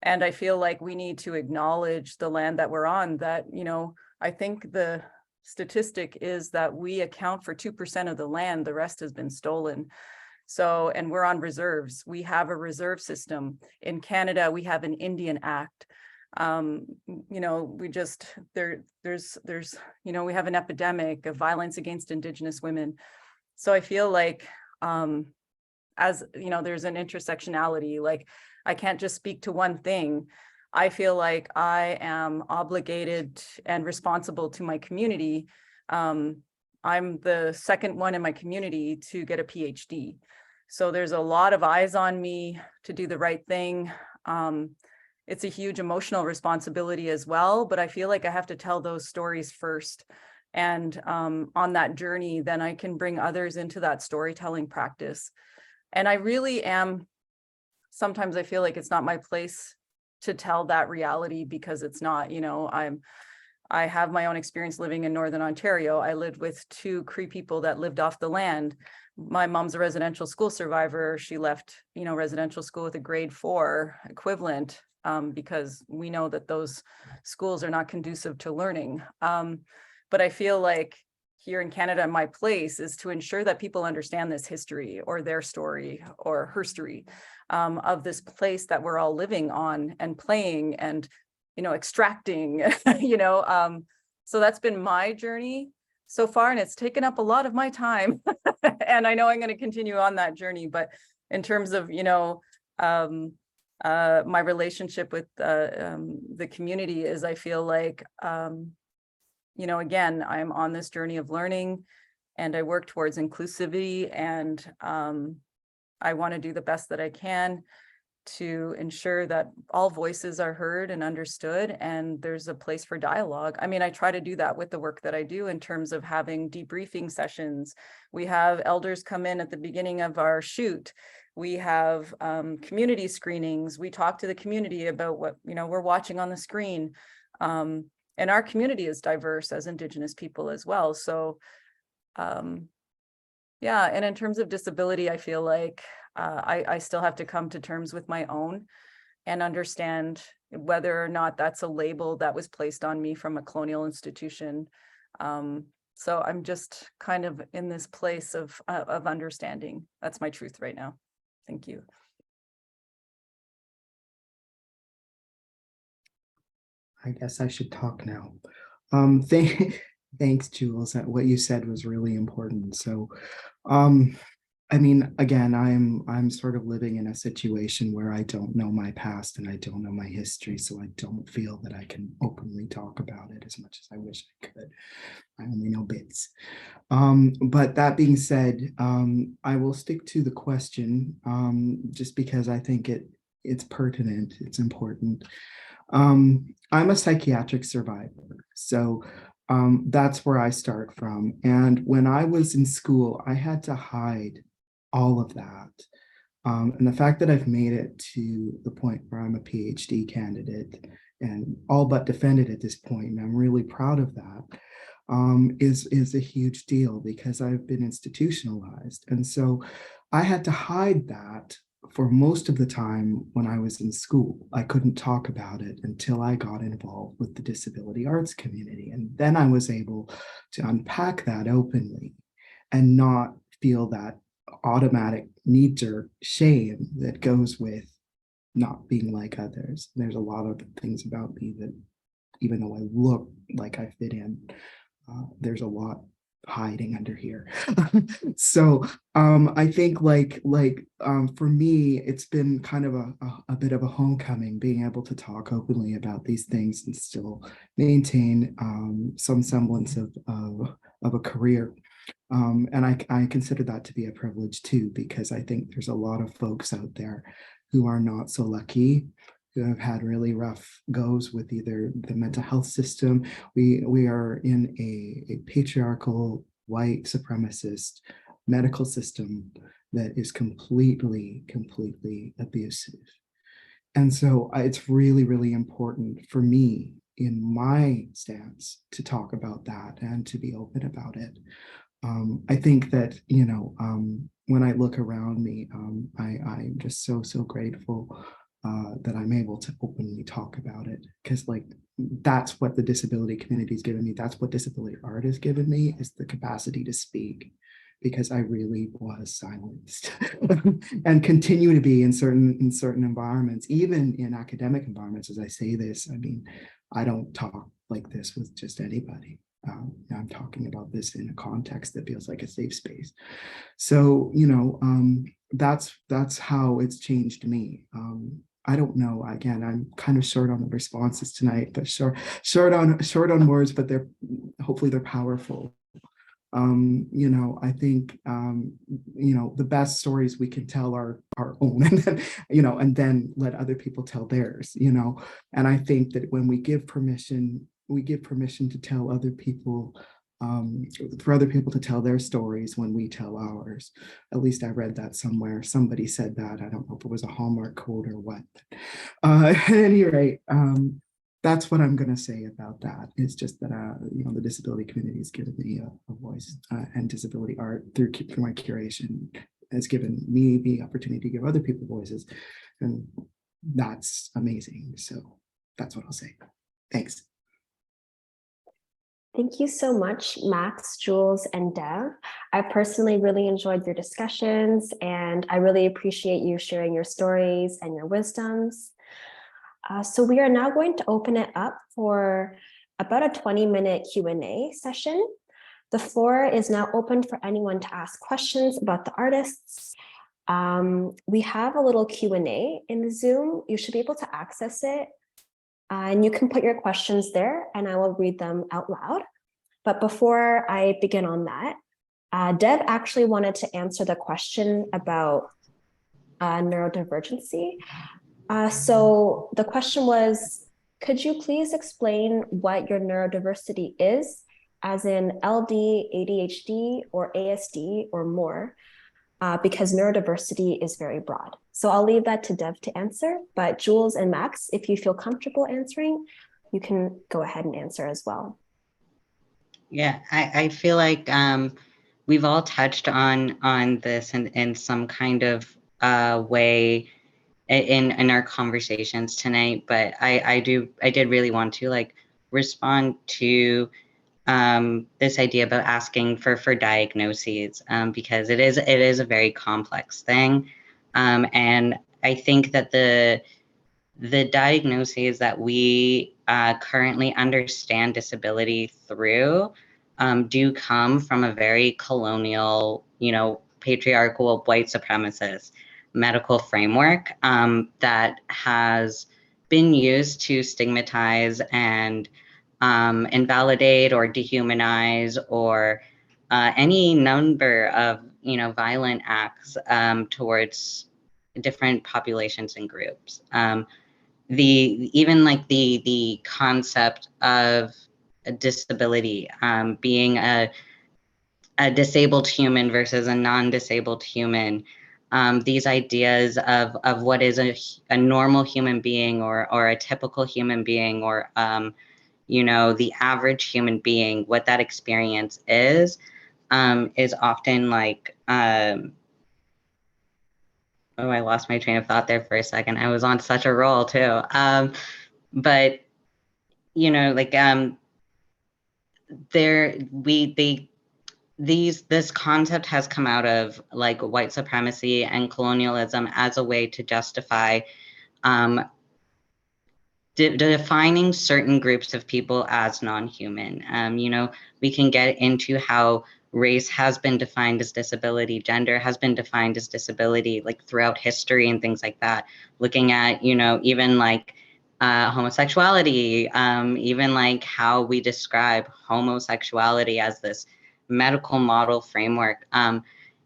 I feel like we need to acknowledge the land that we're on, that, I think the statistic is that we account for 2% of the land, the rest has been stolen. So, and we're on reserves. We have a reserve system. In Canada, we have an Indian Act. We just, there's, we have an epidemic of violence against Indigenous women. So I feel like, there's an intersectionality, like I can't just speak to one thing. I feel like I am obligated and responsible to my community. I'm the second one in my community to get a PhD. So there's a lot of eyes on me to do the right thing. It's a huge emotional responsibility as well, but I feel like I have to tell those stories first. And on that journey, then I can bring others into that storytelling practice. And I really am, sometimes I feel like it's not my place to tell that reality because it's not, I have my own experience living in Northern Ontario. I lived with 2 Cree people that lived off the land. My mom's a residential school survivor. She left, residential school with a grade 4 equivalent because we know that those schools are not conducive to learning. But I feel like here in Canada, my place is to ensure that people understand this history or their story or her story of this place that we're all living on and playing and, extracting, so that's been my journey so far, and it's taken up a lot of my time. And I know I'm going to continue on that journey, but in terms of, my relationship with the community is, I feel like, again, I'm on this journey of learning and I work towards inclusivity, and I want to do the best that I can to ensure that all voices are heard and understood, and there's a place for dialogue. I mean, I try to do that with the work that I do in terms of having debriefing sessions. We have elders come in at the beginning of our shoot. We have community screenings. We talk to the community about what, we're watching on the screen. And our community is diverse as Indigenous people as well. So, yeah, and in terms of disability, I feel like I still have to come to terms with my own and understand whether or not that's a label that was placed on me from a colonial institution. So I'm just kind of in this place of understanding. That's my truth right now. Thank you. I guess I should talk now. Thanks, Jules. What you said was really important. So, I mean, again, I'm sort of living in a situation where I don't know my past and I don't know my history, so I don't feel that I can openly talk about it as much as I wish I could. I only know bits. But that being said, I will stick to the question just because I think it's pertinent, it's important. I'm a psychiatric survivor, so that's where I start from. And when I was in school, I had to hide all of that. And the fact that I've made it to the point where I'm a PhD candidate and all but defended at this point, and I'm really proud of that, is a huge deal because I've been institutionalized. And so I had to hide that for most of the time when I was in school, I couldn't talk about it until I got involved with the disability arts community. And then I was able to unpack that openly and not feel that automatic knee-jerk shame that goes with not being like others. There's a lot of things about me that, even though I look like I fit in, there's a lot hiding under here. So I think for me, it's been kind of a bit of a homecoming, being able to talk openly about these things and still maintain some semblance of a career. And I consider that to be a privilege too, because I think there's a lot of folks out there who are not so lucky, who have had really rough goes with either the mental health system. We are in a patriarchal, white supremacist medical system that is completely abusive. And so it's really, really important for me in my stance to talk about that and to be open about it. I think that, when I look around me, I'm just so grateful that I'm able to openly talk about it, because that's what the disability community has given me. That's what disability art has given me, is the capacity to speak, because I really was silenced and continue to be in certain environments, even in academic environments. As I say this, I mean, I don't talk like this with just anybody. I'm talking about this in a context that feels like a safe space. So, that's how it's changed me. I don't know. Again, I'm kind of short on the responses tonight, but short on words, but hopefully they're powerful. I think the best stories we can tell are our own, and then let other people tell theirs. And I think that when we give permission to tell other people, for other people to tell their stories when we tell ours. At least I read that somewhere. Somebody said that. I don't know if it was a Hallmark quote or what. At any rate, that's what I'm going to say about that. It's just that the disability community has given me a voice, and disability art through my curation has given me the opportunity to give other people voices, and that's amazing. So that's what I'll say. Thanks. Thank you so much, Max, Jules, and Dev. I personally really enjoyed your discussions, and I really appreciate you sharing your stories and your wisdoms. So we are now going to open it up for about a 20-minute Q&A session. The floor is now open for anyone to ask questions about the artists. We have a little Q&A in the Zoom. You should be able to access it. And you can put your questions there and I will read them out loud. But before I begin on that, Dev actually wanted to answer the question about neurodivergency. So the question was, could you please explain what your neurodiversity is, as in LD, ADHD, or ASD, or more? Because neurodiversity is very broad. So I'll leave that to Dev to answer, but Jules and Max, if you feel comfortable answering, you can go ahead and answer as well. Yeah, I feel like we've all touched on this in some kind of way in our conversations tonight, but I did really want to respond to this idea about asking for diagnoses, because it is a very complex thing, and I think that the diagnoses that we currently understand disability through do come from a very colonial, patriarchal, white supremacist medical framework that has been used to stigmatize and invalidate or dehumanize or any number of violent acts towards different populations and groups. The concept of a disability, being a disabled human versus a non-disabled human, these ideas of what is a normal human being or a typical human being, or the average human being, what that experience is often Oh, I lost my train of thought there for a second. I was on such a roll too. But you know, like there we they this concept has come out of like white supremacy and colonialism as a way to justify um, defining certain groups of people as non-human. You know, we can get into how race has been defined as disability, gender has been defined as disability, like throughout history and things like that. Looking at, you know, even like homosexuality, even like how we describe homosexuality as this medical model framework.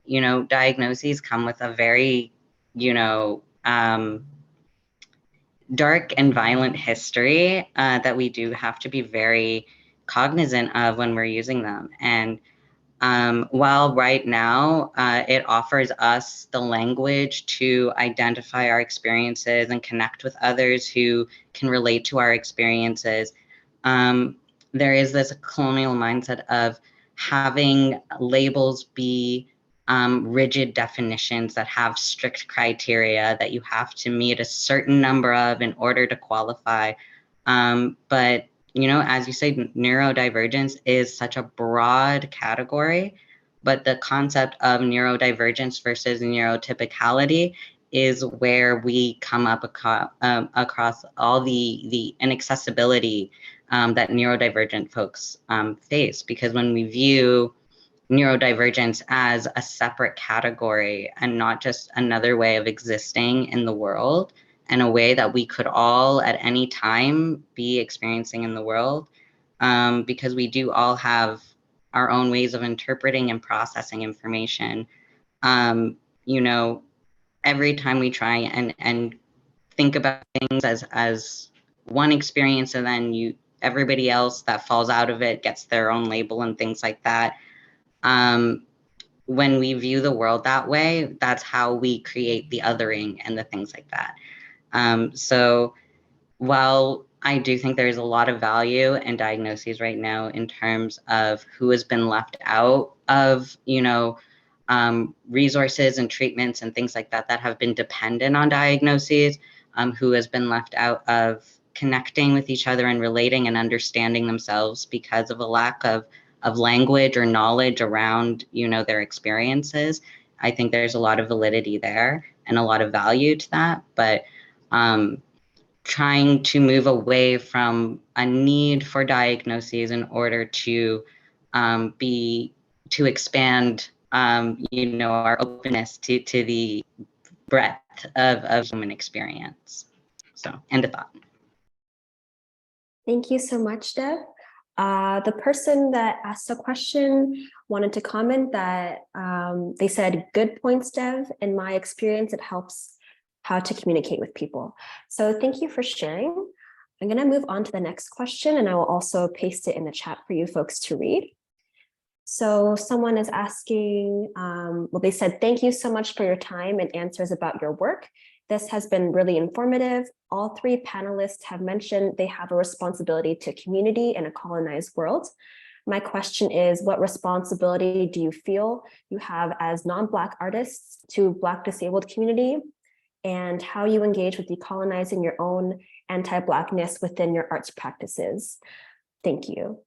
You know, diagnoses come with a very, you know, dark and violent history that we do have to be very cognizant of when we're using them. And while right now it offers us the language to identify our experiences and connect with others who can relate to our experiences, there is this colonial mindset of having labels be rigid definitions that have strict criteria that you have to meet a certain number of in order to qualify. But you know, as you say, neurodivergence is such a broad category, but the concept of neurodivergence versus neurotypicality is where we come up across all the inaccessibility that neurodivergent folks face. Because when we view neurodivergence as a separate category and not just another way of existing in the world, and a way that we could all at any time be experiencing in the world, because we do all have our own ways of interpreting and processing information. You know, every time we try and think about things as one experience, and then everybody else that falls out of it gets their own label and things like that. When we view the world that way, that's how we create the othering and the things like that. So while I do think there's a lot of value in diagnoses right now in terms of who has been left out of, you know, resources and treatments and things like that that have been dependent on diagnoses, who has been left out of connecting with each other and relating and understanding themselves because of a lack of language or knowledge around, you know, their experiences. I think there's a lot of validity there and a lot of value to that. But trying to move away from a need for diagnoses in order to expand, you know, our openness to the breadth of human experience. So, end of thought. Thank you so much, Dev. The person that asked the question wanted to comment that they said, good points, Dev. In my experience, it helps how to communicate with people. So thank you for sharing. I'm going to move on to the next question, and I will also paste it in the chat for you folks to read. So someone is asking, well, they said, thank you so much for your time and answers about your work. This has been really informative. All three panelists have mentioned they have a responsibility to community in a colonized world. My question is, what responsibility do you feel you have as non-Black artists to Black disabled community, and how you engage with decolonizing your own anti-Blackness within your arts practices? Thank you.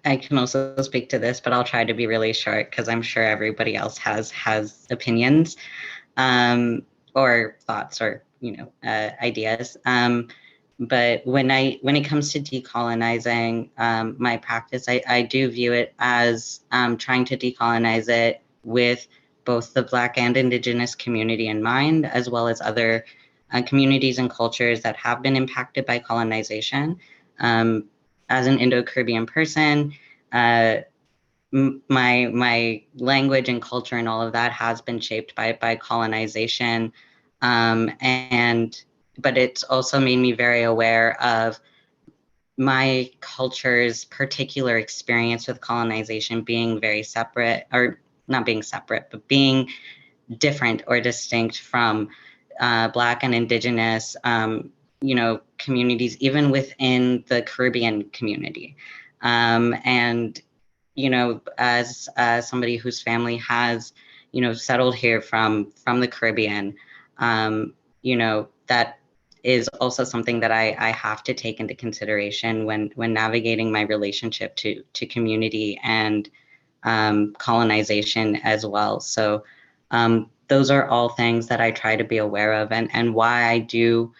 I can also speak to this, but I'll try to be really short because I'm sure everybody else has opinions or thoughts or, you know, ideas. But when it comes to decolonizing my practice, I do view it as trying to decolonize it with both the Black and Indigenous community in mind, as well as other communities and cultures that have been impacted by colonization. As an Indo-Caribbean person, my language and culture and all of that has been shaped by colonization, but it's also made me very aware of my culture's particular experience with colonization being very separate, or not being separate, but being different or distinct from Black and Indigenous, you know, communities, even within the Caribbean community. And, as somebody whose family has, settled here from the Caribbean, that is also something that I have to take into consideration when navigating my relationship to community and colonization as well. So those are all things that I try to be aware of, and why I do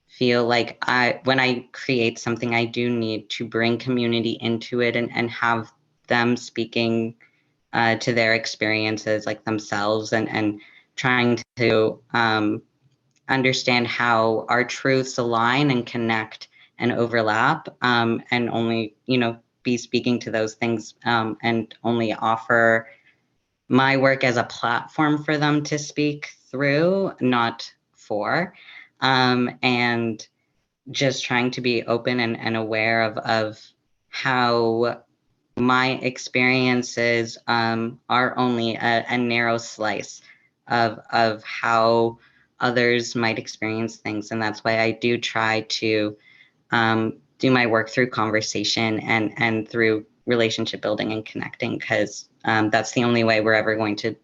feel like when I create something, I do need to bring community into it and have them speaking to their experiences like themselves, and trying to understand how our truths align and connect and overlap, and only, be speaking to those things, and only offer my work as a platform for them to speak through, not for. And just trying to be open and aware of how my experiences are only a narrow slice of how others might experience things. And that's why I do try to do my work through conversation and through relationship building and connecting, because that's the only way we're ever going to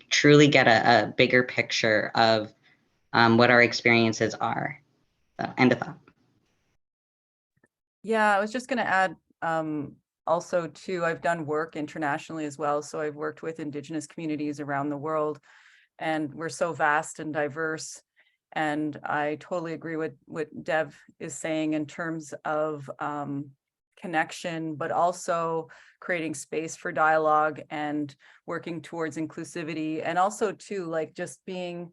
truly get a bigger picture of what our experiences are. So, end of thought. Yeah, I was just going to add also too, I've done work internationally as well. So I've worked with Indigenous communities around the world, and we're so vast and diverse. And I totally agree with what Dev is saying in terms of connection, but also creating space for dialogue and working towards inclusivity. And also too, like just being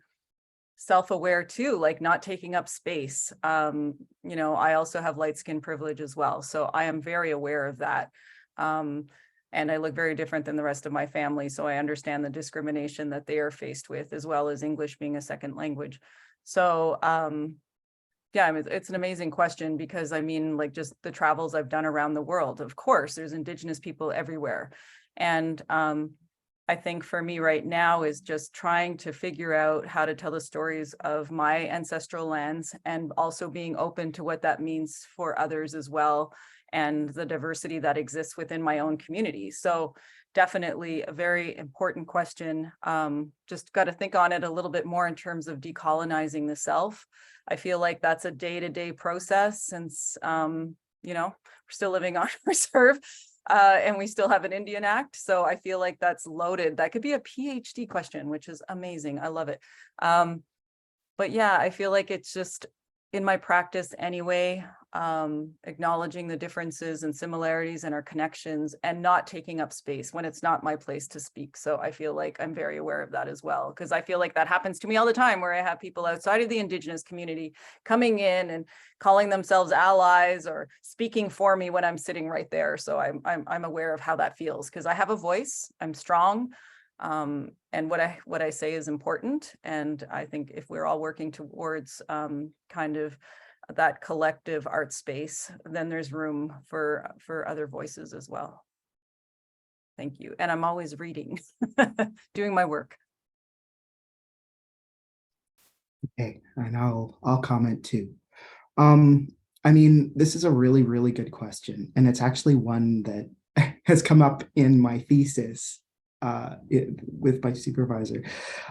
self-aware too, like not taking up space. I also have light skin privilege as well. So I am very aware of that. And I look very different than the rest of my family. So I understand the discrimination that they are faced with, as well as English being a second language. So yeah, I mean, it's an amazing question, because I mean, like just the travels I've done around the world, of course, there's Indigenous people everywhere. And I think for me right now is just trying to figure out how to tell the stories of my ancestral lands, and also being open to what that means for others as well, and the diversity that exists within my own community. So definitely a very important question. Just got to think on it a little bit more in terms of decolonizing the self. I feel like that's a day-to-day process, since, we're still living on reserve. And we still have an Indian Act. So I feel like that's loaded. That could be a PhD question, which is amazing. I love it. But yeah, I feel like it's just in my practice anyway, acknowledging the differences and similarities and our connections, and not taking up space when it's not my place to speak. So I feel like I'm very aware of that as well, because I feel like that happens to me all the time, where I have people outside of the Indigenous community coming in and calling themselves allies or speaking for me when I'm sitting right there. So I'm aware of how that feels, because I have a voice, I'm strong. And what I say is important. And I think if we're all working towards kind of that collective art space, then there's room for other voices as well. Thank you. And I'm always reading, doing my work. Okay, and I'll comment too. I mean, this is a really, really good question, and it's actually one that has come up in my thesis with my supervisor.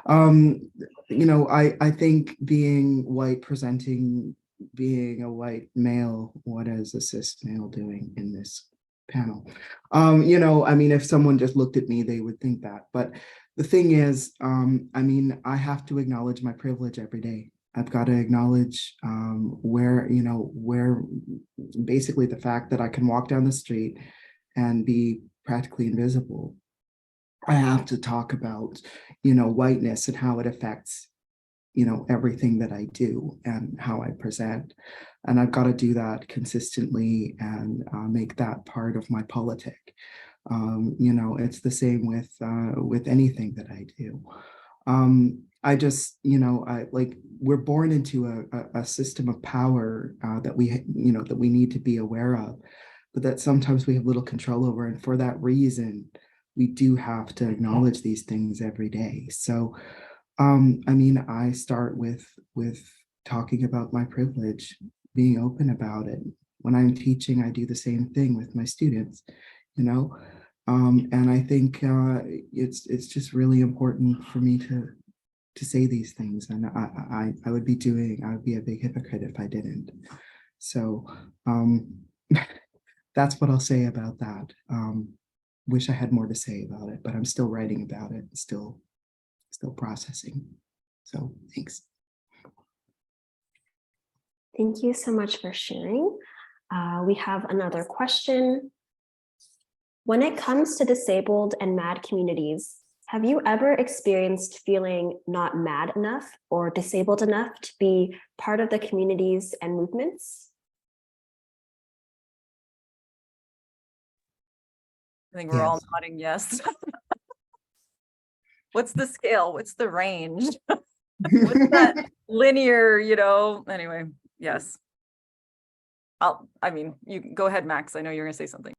I think being white, being a white male, what is a cis male doing in this panel? I mean, if someone just looked at me, they would think that. But the thing is, I mean, I have to acknowledge my privilege every day. I've got to acknowledge where basically the fact that I can walk down the street and be practically invisible. I have to talk about, whiteness and how it affects, everything that I do and how I present. And I've got to do that consistently and make that part of my politic. It's the same with anything that I do. I just, we're born into a system of power that we need to be aware of, but that sometimes we have little control over. And for that reason, we do have to acknowledge these things every day. So, I mean, I start with talking about my privilege, being open about it, when I'm teaching, I do the same thing with my students, you know. And I think it's just really important for me to say these things, and I would be a big hypocrite if I didn't. So that's what I'll say about that. Wish I had more to say about it, but I'm still writing about it, still processing. So thanks. Thank you so much for sharing. We have another question. When it comes to disabled and mad communities, have you ever experienced feeling not mad enough or disabled enough to be part of the communities and movements? I think we're all Yes. nodding yes. What's the scale? What's the range? What's that linear, anyway, yes. You go ahead, Max. I know you're gonna say something.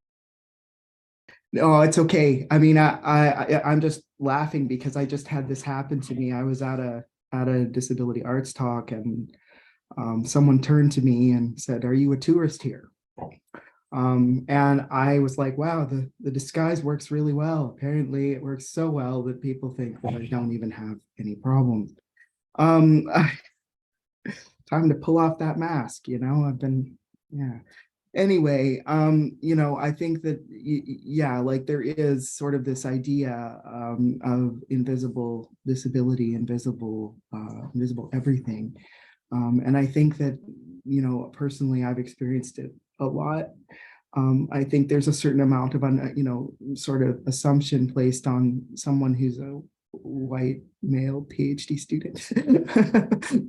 No, it's okay. I mean, I'm just laughing because I just had this happen to me. I was at a disability arts talk, and someone turned to me and said, "Are you a tourist here?" And I was like, wow, the disguise works really well. Apparently it works so well that people think that I don't even have any problems. Time to pull off that mask, I've been, yeah. Anyway, I think that, yeah, like there is sort of this idea of invisible disability, invisible everything. And I think that, personally, I've experienced it a lot. I think there's a certain amount of, sort of assumption placed on someone who's a white male PhD student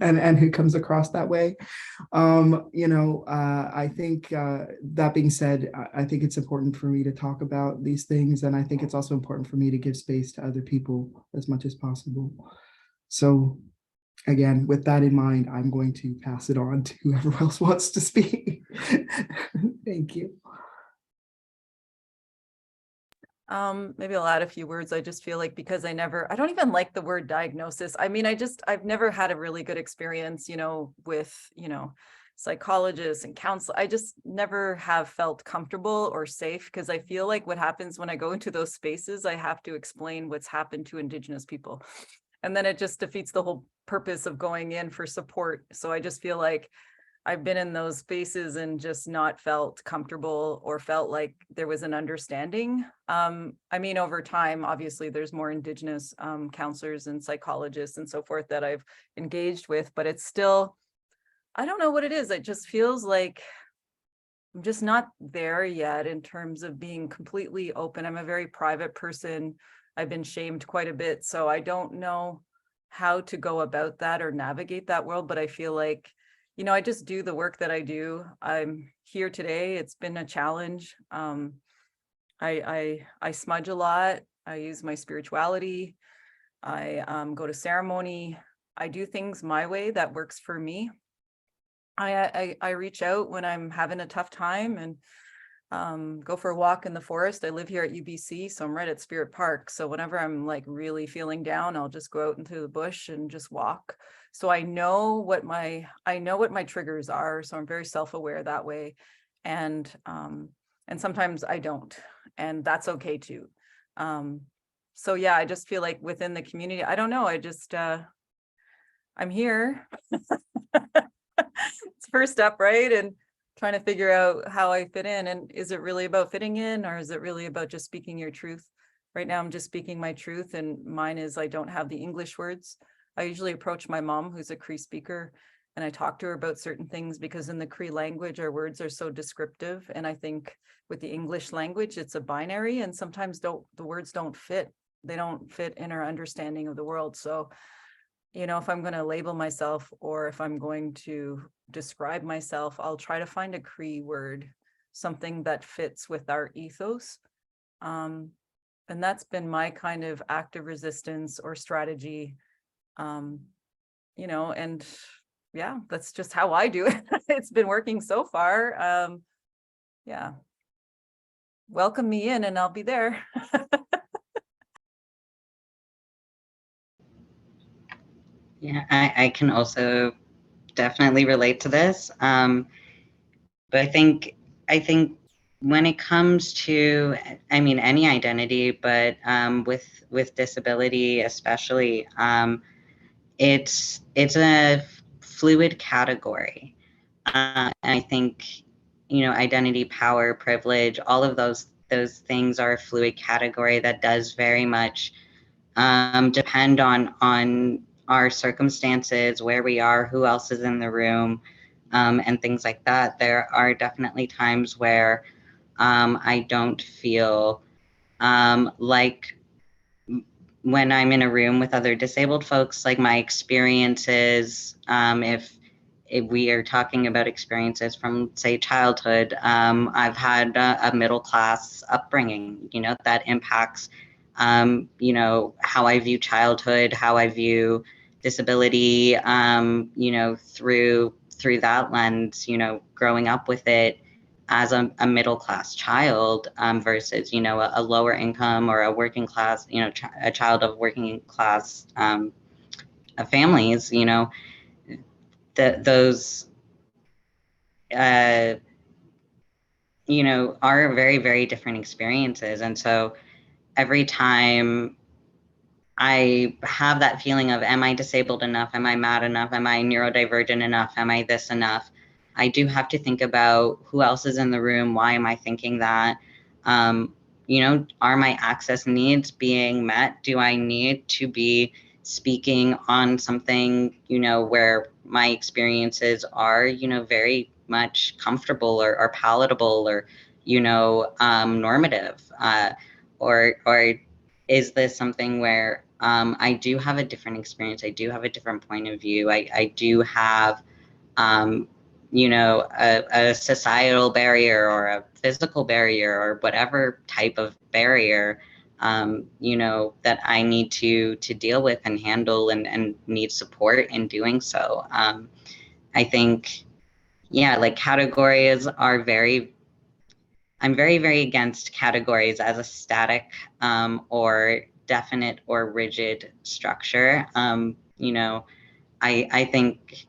and who comes across that way. I think that being said, I think it's important for me to talk about these things. And I think it's also important for me to give space to other people as much as possible. So again, with that in mind, I'm going to pass it on to whoever else wants to speak. Thank you. Maybe I'll add a few words. I just feel like because I don't even like the word diagnosis. I mean, I've never had a really good experience, with, psychologists and counselors. I just never have felt comfortable or safe, because I feel like what happens when I go into those spaces, I have to explain what's happened to Indigenous people. And then it just defeats the whole purpose of going in for support. So I just feel like I've been in those spaces and just not felt comfortable or felt like there was an understanding. I mean, over time, obviously there's more Indigenous counselors and psychologists and so forth that I've engaged with, but it's still, I don't know what it is. It just feels like I'm just not there yet in terms of being completely open. I'm a very private person. I've been shamed quite a bit, so I don't know how to go about that or navigate that world, but I feel like, I just do the work that I do. I'm here today. It's been a challenge. I smudge a lot. I use my spirituality. I go to ceremony. I do things my way that works for me. I reach out when I'm having a tough time and go for a walk in the forest. I live here at UBC, so I'm right at Spirit Park. So whenever I'm like really feeling down, I'll just go out into the bush and just walk. So I know what my triggers are. So I'm very self-aware that way. And sometimes I don't, and that's okay too. So yeah, I just feel like within the community, I don't know. I'm here. It's first step, right? And trying to figure out how I fit in. And is it really about fitting in, or is it really about just speaking your truth? Right now, I'm just speaking my truth, and mine is I don't have the English words. I usually approach my mom, who's a Cree speaker, and I talk to her about certain things, because in the Cree language, our words are so descriptive. And I think with the English language, it's a binary, and sometimes the words don't fit. They don't fit in our understanding of the world. So, if I'm going to label myself, or if I'm going to describe myself, I'll try to find a Cree word, something that fits with our ethos. And that's been my kind of active resistance or strategy, and yeah, that's just how I do it. It's been working so far. Yeah. Welcome me in and I'll be there. Yeah, I can also definitely relate to this. But But I think when it comes to, I mean, any identity, but with disability especially, it's a fluid category. And I think, you know, identity, power, privilege, all of those things are a fluid category that does very much depend on our circumstances, where we are, who else is in the room, and things like that. There are definitely times where I don't feel like when I'm in a room with other disabled folks, like my experiences, if we are talking about experiences from, say, childhood, I've had a middle class upbringing, you know, that impacts, you know, how I view childhood, how I view disability, you know, through that lens, you know, growing up with it as a middle class child versus, you know, a lower income or a working class, you know, a child of working class families, you know, those, you know, are very, very different experiences. And so every time I have that feeling of, am I disabled enough? Am I mad enough? Am I neurodivergent enough? Am I this enough? I do have to think about who else is in the room. Why am I thinking that? You know, are my access needs being met? Do I need to be speaking on something, you know, where my experiences are, you know, very much comfortable or palatable or, you know, normative? Or is this something where I do have a different experience? I do have a different point of view. I do have, you know, a societal barrier or a physical barrier or whatever type of barrier, you know, that I need to deal with and handle and need support in doing so. I think, yeah, like categories are I'm very, very against categories as a static or definite or rigid structure. You know, I think,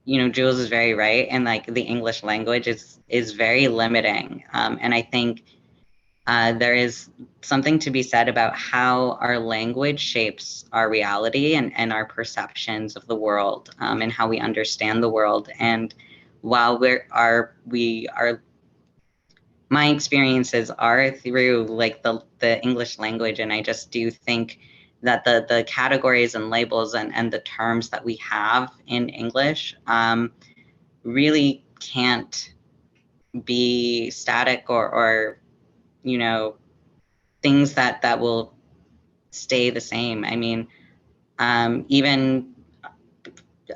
you know, Jules is very right, and like the English language is very limiting. And I think there is something to be said about how our language shapes our reality and our perceptions of the world, and how we understand the world. And while we are my experiences are through like the English language, and I just do think that the categories and labels and the terms that we have in English really can't be static or you know, things that will stay the same. I mean, even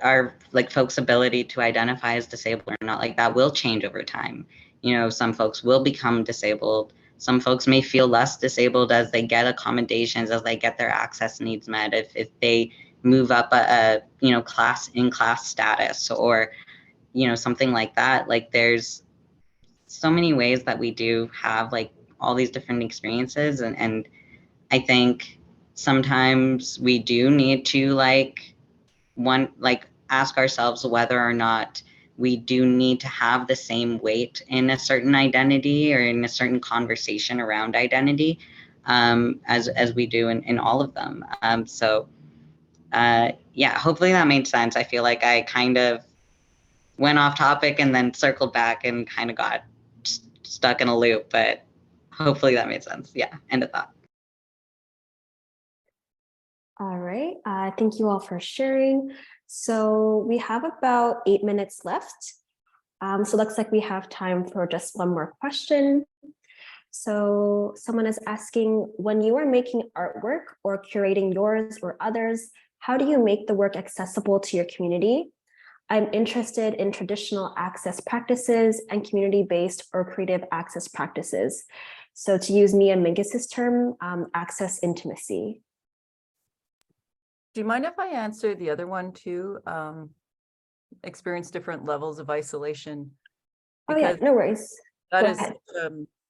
our like folks' ability to identify as disabled or not, like that will change over time. You know, some folks will become disabled. Some folks may feel less disabled as they get accommodations, as they get their access needs met, if they move up a you know, class status or, you know, something like that. Like there's so many ways that we do have like all these different experiences, and I think sometimes we do need to like ask ourselves whether or not we do need to have the same weight in a certain identity or in a certain conversation around identity as we do in all of them. So yeah, hopefully that made sense. I feel like I kind of went off topic and then circled back and kind of got stuck in a loop, but hopefully that made sense. Yeah, end of thought. All right, thank you all for sharing. So we have about 8 minutes left. So looks like we have time for just one more question. So someone is asking, when you are making artwork or curating yours or others, how do you make the work accessible to your community? I'm interested in traditional access practices and community-based or creative access practices. So to use Mia Mingus's term, access intimacy. Do you mind if I answer the other one too? Experience different levels of isolation. Oh yeah, no worries. That is,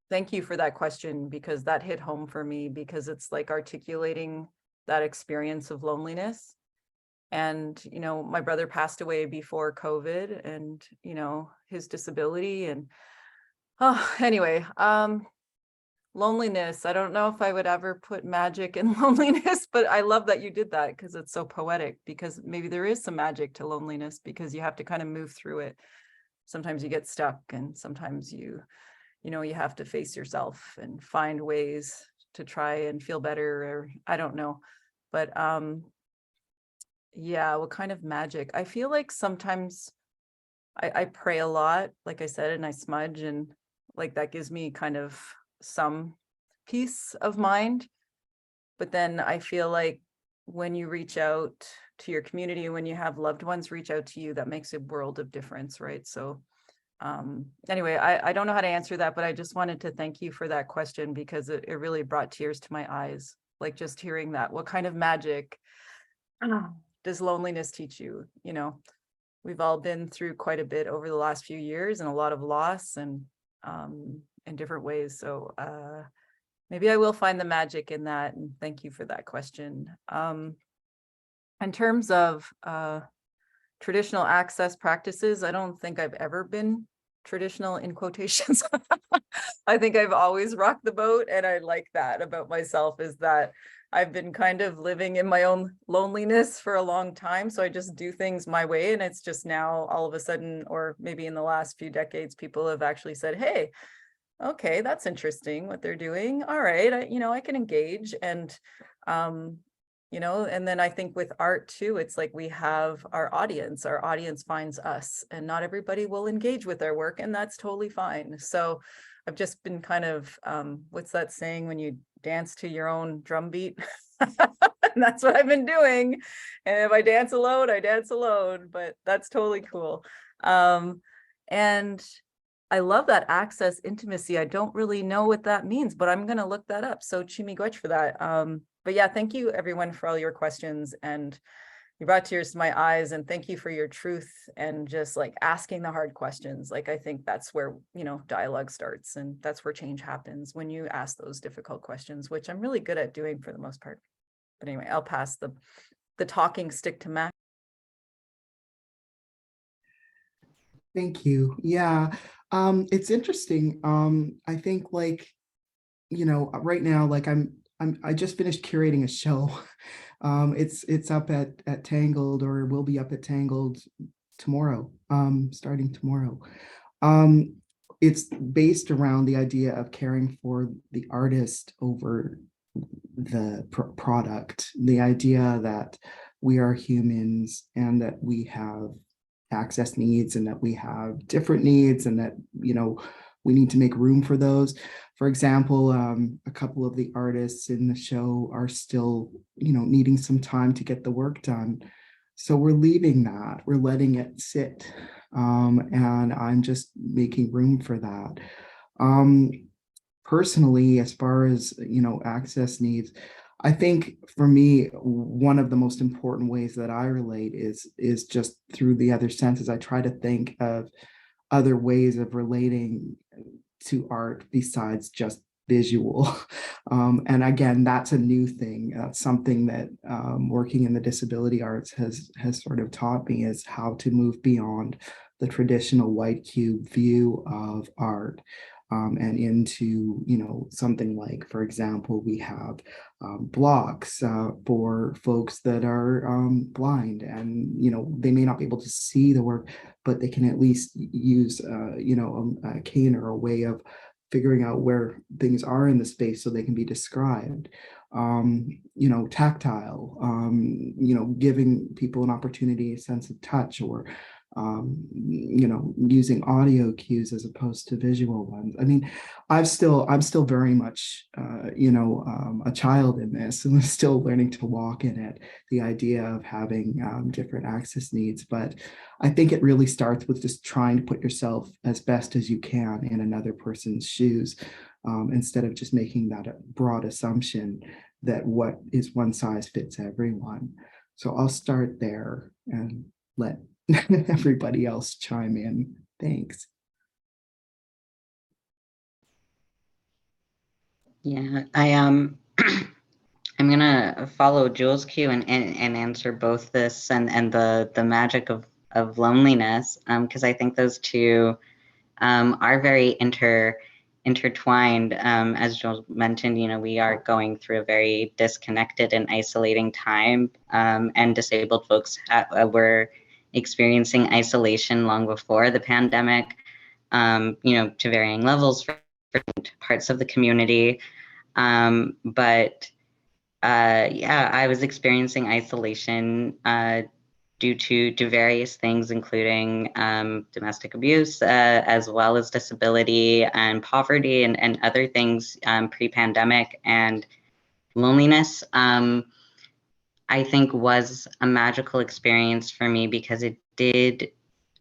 thank you for that question, because that hit home for me, because it's like articulating that experience of loneliness. And, you know, my brother passed away before COVID and, you know, his disability and, anyway, loneliness. I don't know if I would ever put magic in loneliness, but I love that you did that because it's so poetic, because maybe there is some magic to loneliness because you have to kind of move through it. Sometimes you get stuck and sometimes you know, you have to face yourself and find ways to try and feel better, or I don't know. But yeah, what kind of magic? I feel like sometimes I pray a lot, like I said, and I smudge, and like that gives me kind of some peace of mind. But then I feel like when you reach out to your community, when you have loved ones reach out to you, that makes a world of difference, right? So anyway, I don't know how to answer that, but I just wanted to thank you for that question, because it really brought tears to my eyes. Like just hearing that, what kind of magic does loneliness teach you? You know, we've all been through quite a bit over the last few years and a lot of loss and in different ways. So maybe I will find the magic in that. And thank you for that question. In terms of traditional access practices, I don't think I've ever been traditional in quotations. I think I've always rocked the boat, and I like that about myself, is that I've been kind of living in my own loneliness for a long time. So I just do things my way, and it's just now all of a sudden, or maybe in the last few decades, people have actually said, hey, okay, that's interesting what they're doing. All right, you know, I can engage. And you know, and then I think with art too, it's like we have our audience finds us, and not everybody will engage with our work, and that's totally fine. So I've just been kind of, what's that saying, when you dance to your own drum beat? And that's what I've been doing. And if I dance alone, I dance alone, but that's totally cool. And I love that access intimacy. I don't really know what that means, but I'm going to look that up. So Chimigwech for that. But yeah, thank you everyone for all your questions, and you brought tears to my eyes, and thank you for your truth and just like asking the hard questions. Like, I think that's where, you know, dialogue starts, and that's where change happens, when you ask those difficult questions, which I'm really good at doing for the most part. But anyway, I'll pass the talking stick to Matt. Thank you. Yeah, it's interesting. I think, like, you know, right now, like I just finished curating a show. It's up at Tangled, or will be up at Tangled tomorrow, starting tomorrow. It's based around the idea of caring for the artist over the product, the idea that we are humans and that we have access needs, and that we have different needs, and that, you know, we need to make room for those. For example, a couple of the artists in the show are still, you know, needing some time to get the work done. So we're leaving that, we're letting it sit. And I'm just making room for that. Personally, as far as, you know, access needs, I think for me, one of the most important ways that I relate is just through the other senses. I try to think of other ways of relating to art besides just visual. And again, that's a new thing. That's something that working in the disability arts has sort of taught me, is how to move beyond the traditional white cube view of art. And into, you know, something like, for example, we have blocks for folks that are blind, and, you know, they may not be able to see the work, but they can at least use, you know, a cane or a way of figuring out where things are in the space so they can be described. You know, tactile, you know, giving people an opportunity, a sense of touch, or you know, using audio cues as opposed to visual ones. I mean, I'm still very much, you know, a child in this, and I'm still learning to walk in it, the idea of having different access needs. But I think it really starts with just trying to put yourself as best as you can in another person's shoes, instead of just making that a broad assumption that what is one size fits everyone. So I'll start there and let everybody else chime in. Thanks. Yeah, I I'm gonna follow Jules' cue and answer both this and the magic of loneliness, because I think those two are very intertwined. As Jules mentioned, we are going through a very disconnected and isolating time, and disabled folks were experiencing isolation long before the pandemic, to varying levels for different parts of the community. But yeah, I was experiencing isolation due to various things, including domestic abuse, as well as disability and poverty and other things pre-pandemic. And loneliness, I think, was a magical experience for me because it did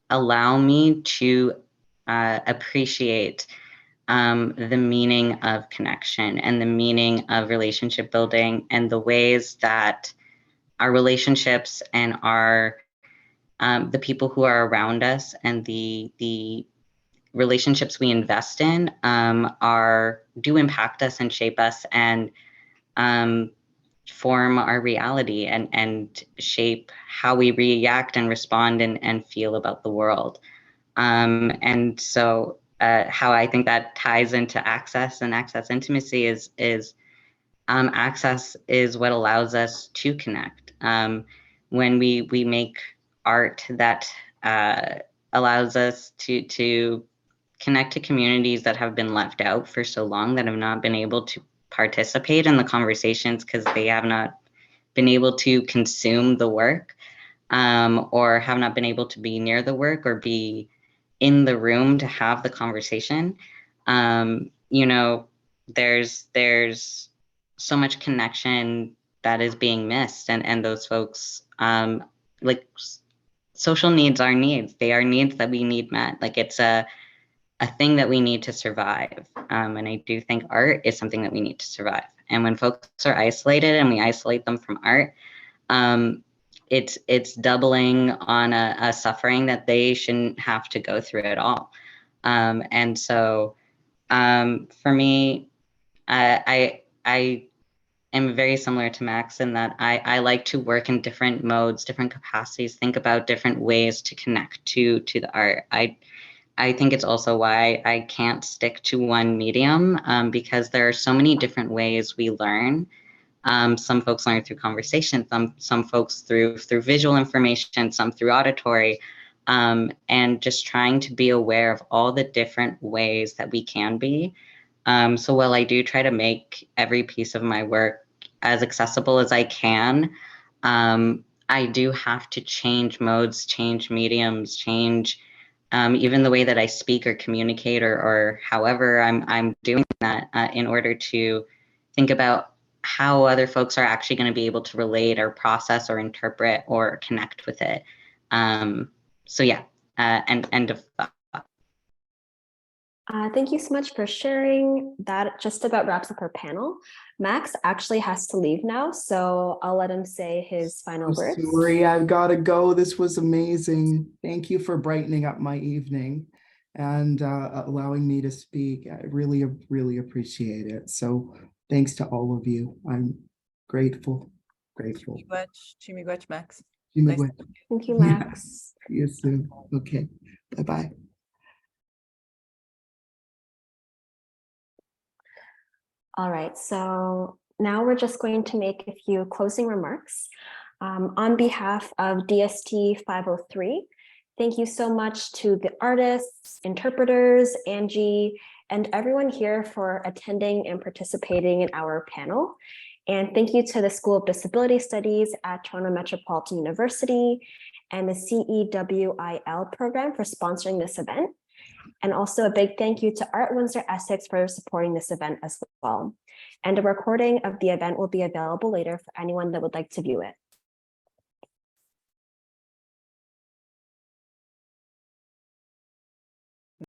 allow me to appreciate the meaning of connection and the meaning of relationship building and the ways that our relationships and our the people who are around us and the relationships we invest in do impact us and shape us and form our reality and shape how we react and respond and feel about the world. And so how I think that ties into access and access intimacy is access is what allows us to connect. When we make art that allows us to connect to communities that have been left out for so long, that have not been able to participate in the conversations because they have not been able to consume the work, or have not been able to be near the work or be in the room to have the conversation. There's so much connection that is being missed, and those folks, like, social needs are needs. They are needs that we need met. Like, it's a thing that we need to survive. And I do think art is something that we need to survive. And when folks are isolated and we isolate them from art, it's doubling on a suffering that they shouldn't have to go through at all. And so for me, I am very similar to Max in that I like to work in different modes, different capacities, think about different ways to connect to the art. I think it's also why I can't stick to one medium, because there are so many different ways we learn. Some folks learn through conversation, some folks through visual information, some through auditory, and just trying to be aware of all the different ways that we can be. So while I do try to make every piece of my work as accessible as I can, I do have to change modes, change mediums, change even the way that I speak or communicate or however I'm doing that in order to think about how other folks are actually going to be able to relate or process or interpret or connect with it. So yeah, and end of thought. Thank you so much for sharing. That just about wraps up our panel. Max actually has to leave now, so I'll let him say his final words. Sorry, I've got to go. This was amazing. Thank you for brightening up my evening and allowing me to speak. I really, really appreciate it. So thanks to all of you. I'm grateful. Chimigwech, Max. Chimigwech. Thank you, Max. See you soon. Okay. Bye-bye. All right, so now we're just going to make a few closing remarks. On behalf of DST 503, thank you so much to the artists, interpreters, Angie, and everyone here for attending and participating in our panel. And thank you to the School of Disability Studies at Toronto Metropolitan University and the CEWIL program for sponsoring this event. And also a big thank you to Art Windsor-Essex for supporting this event as well. And a recording of the event will be available later for anyone that would like to view it.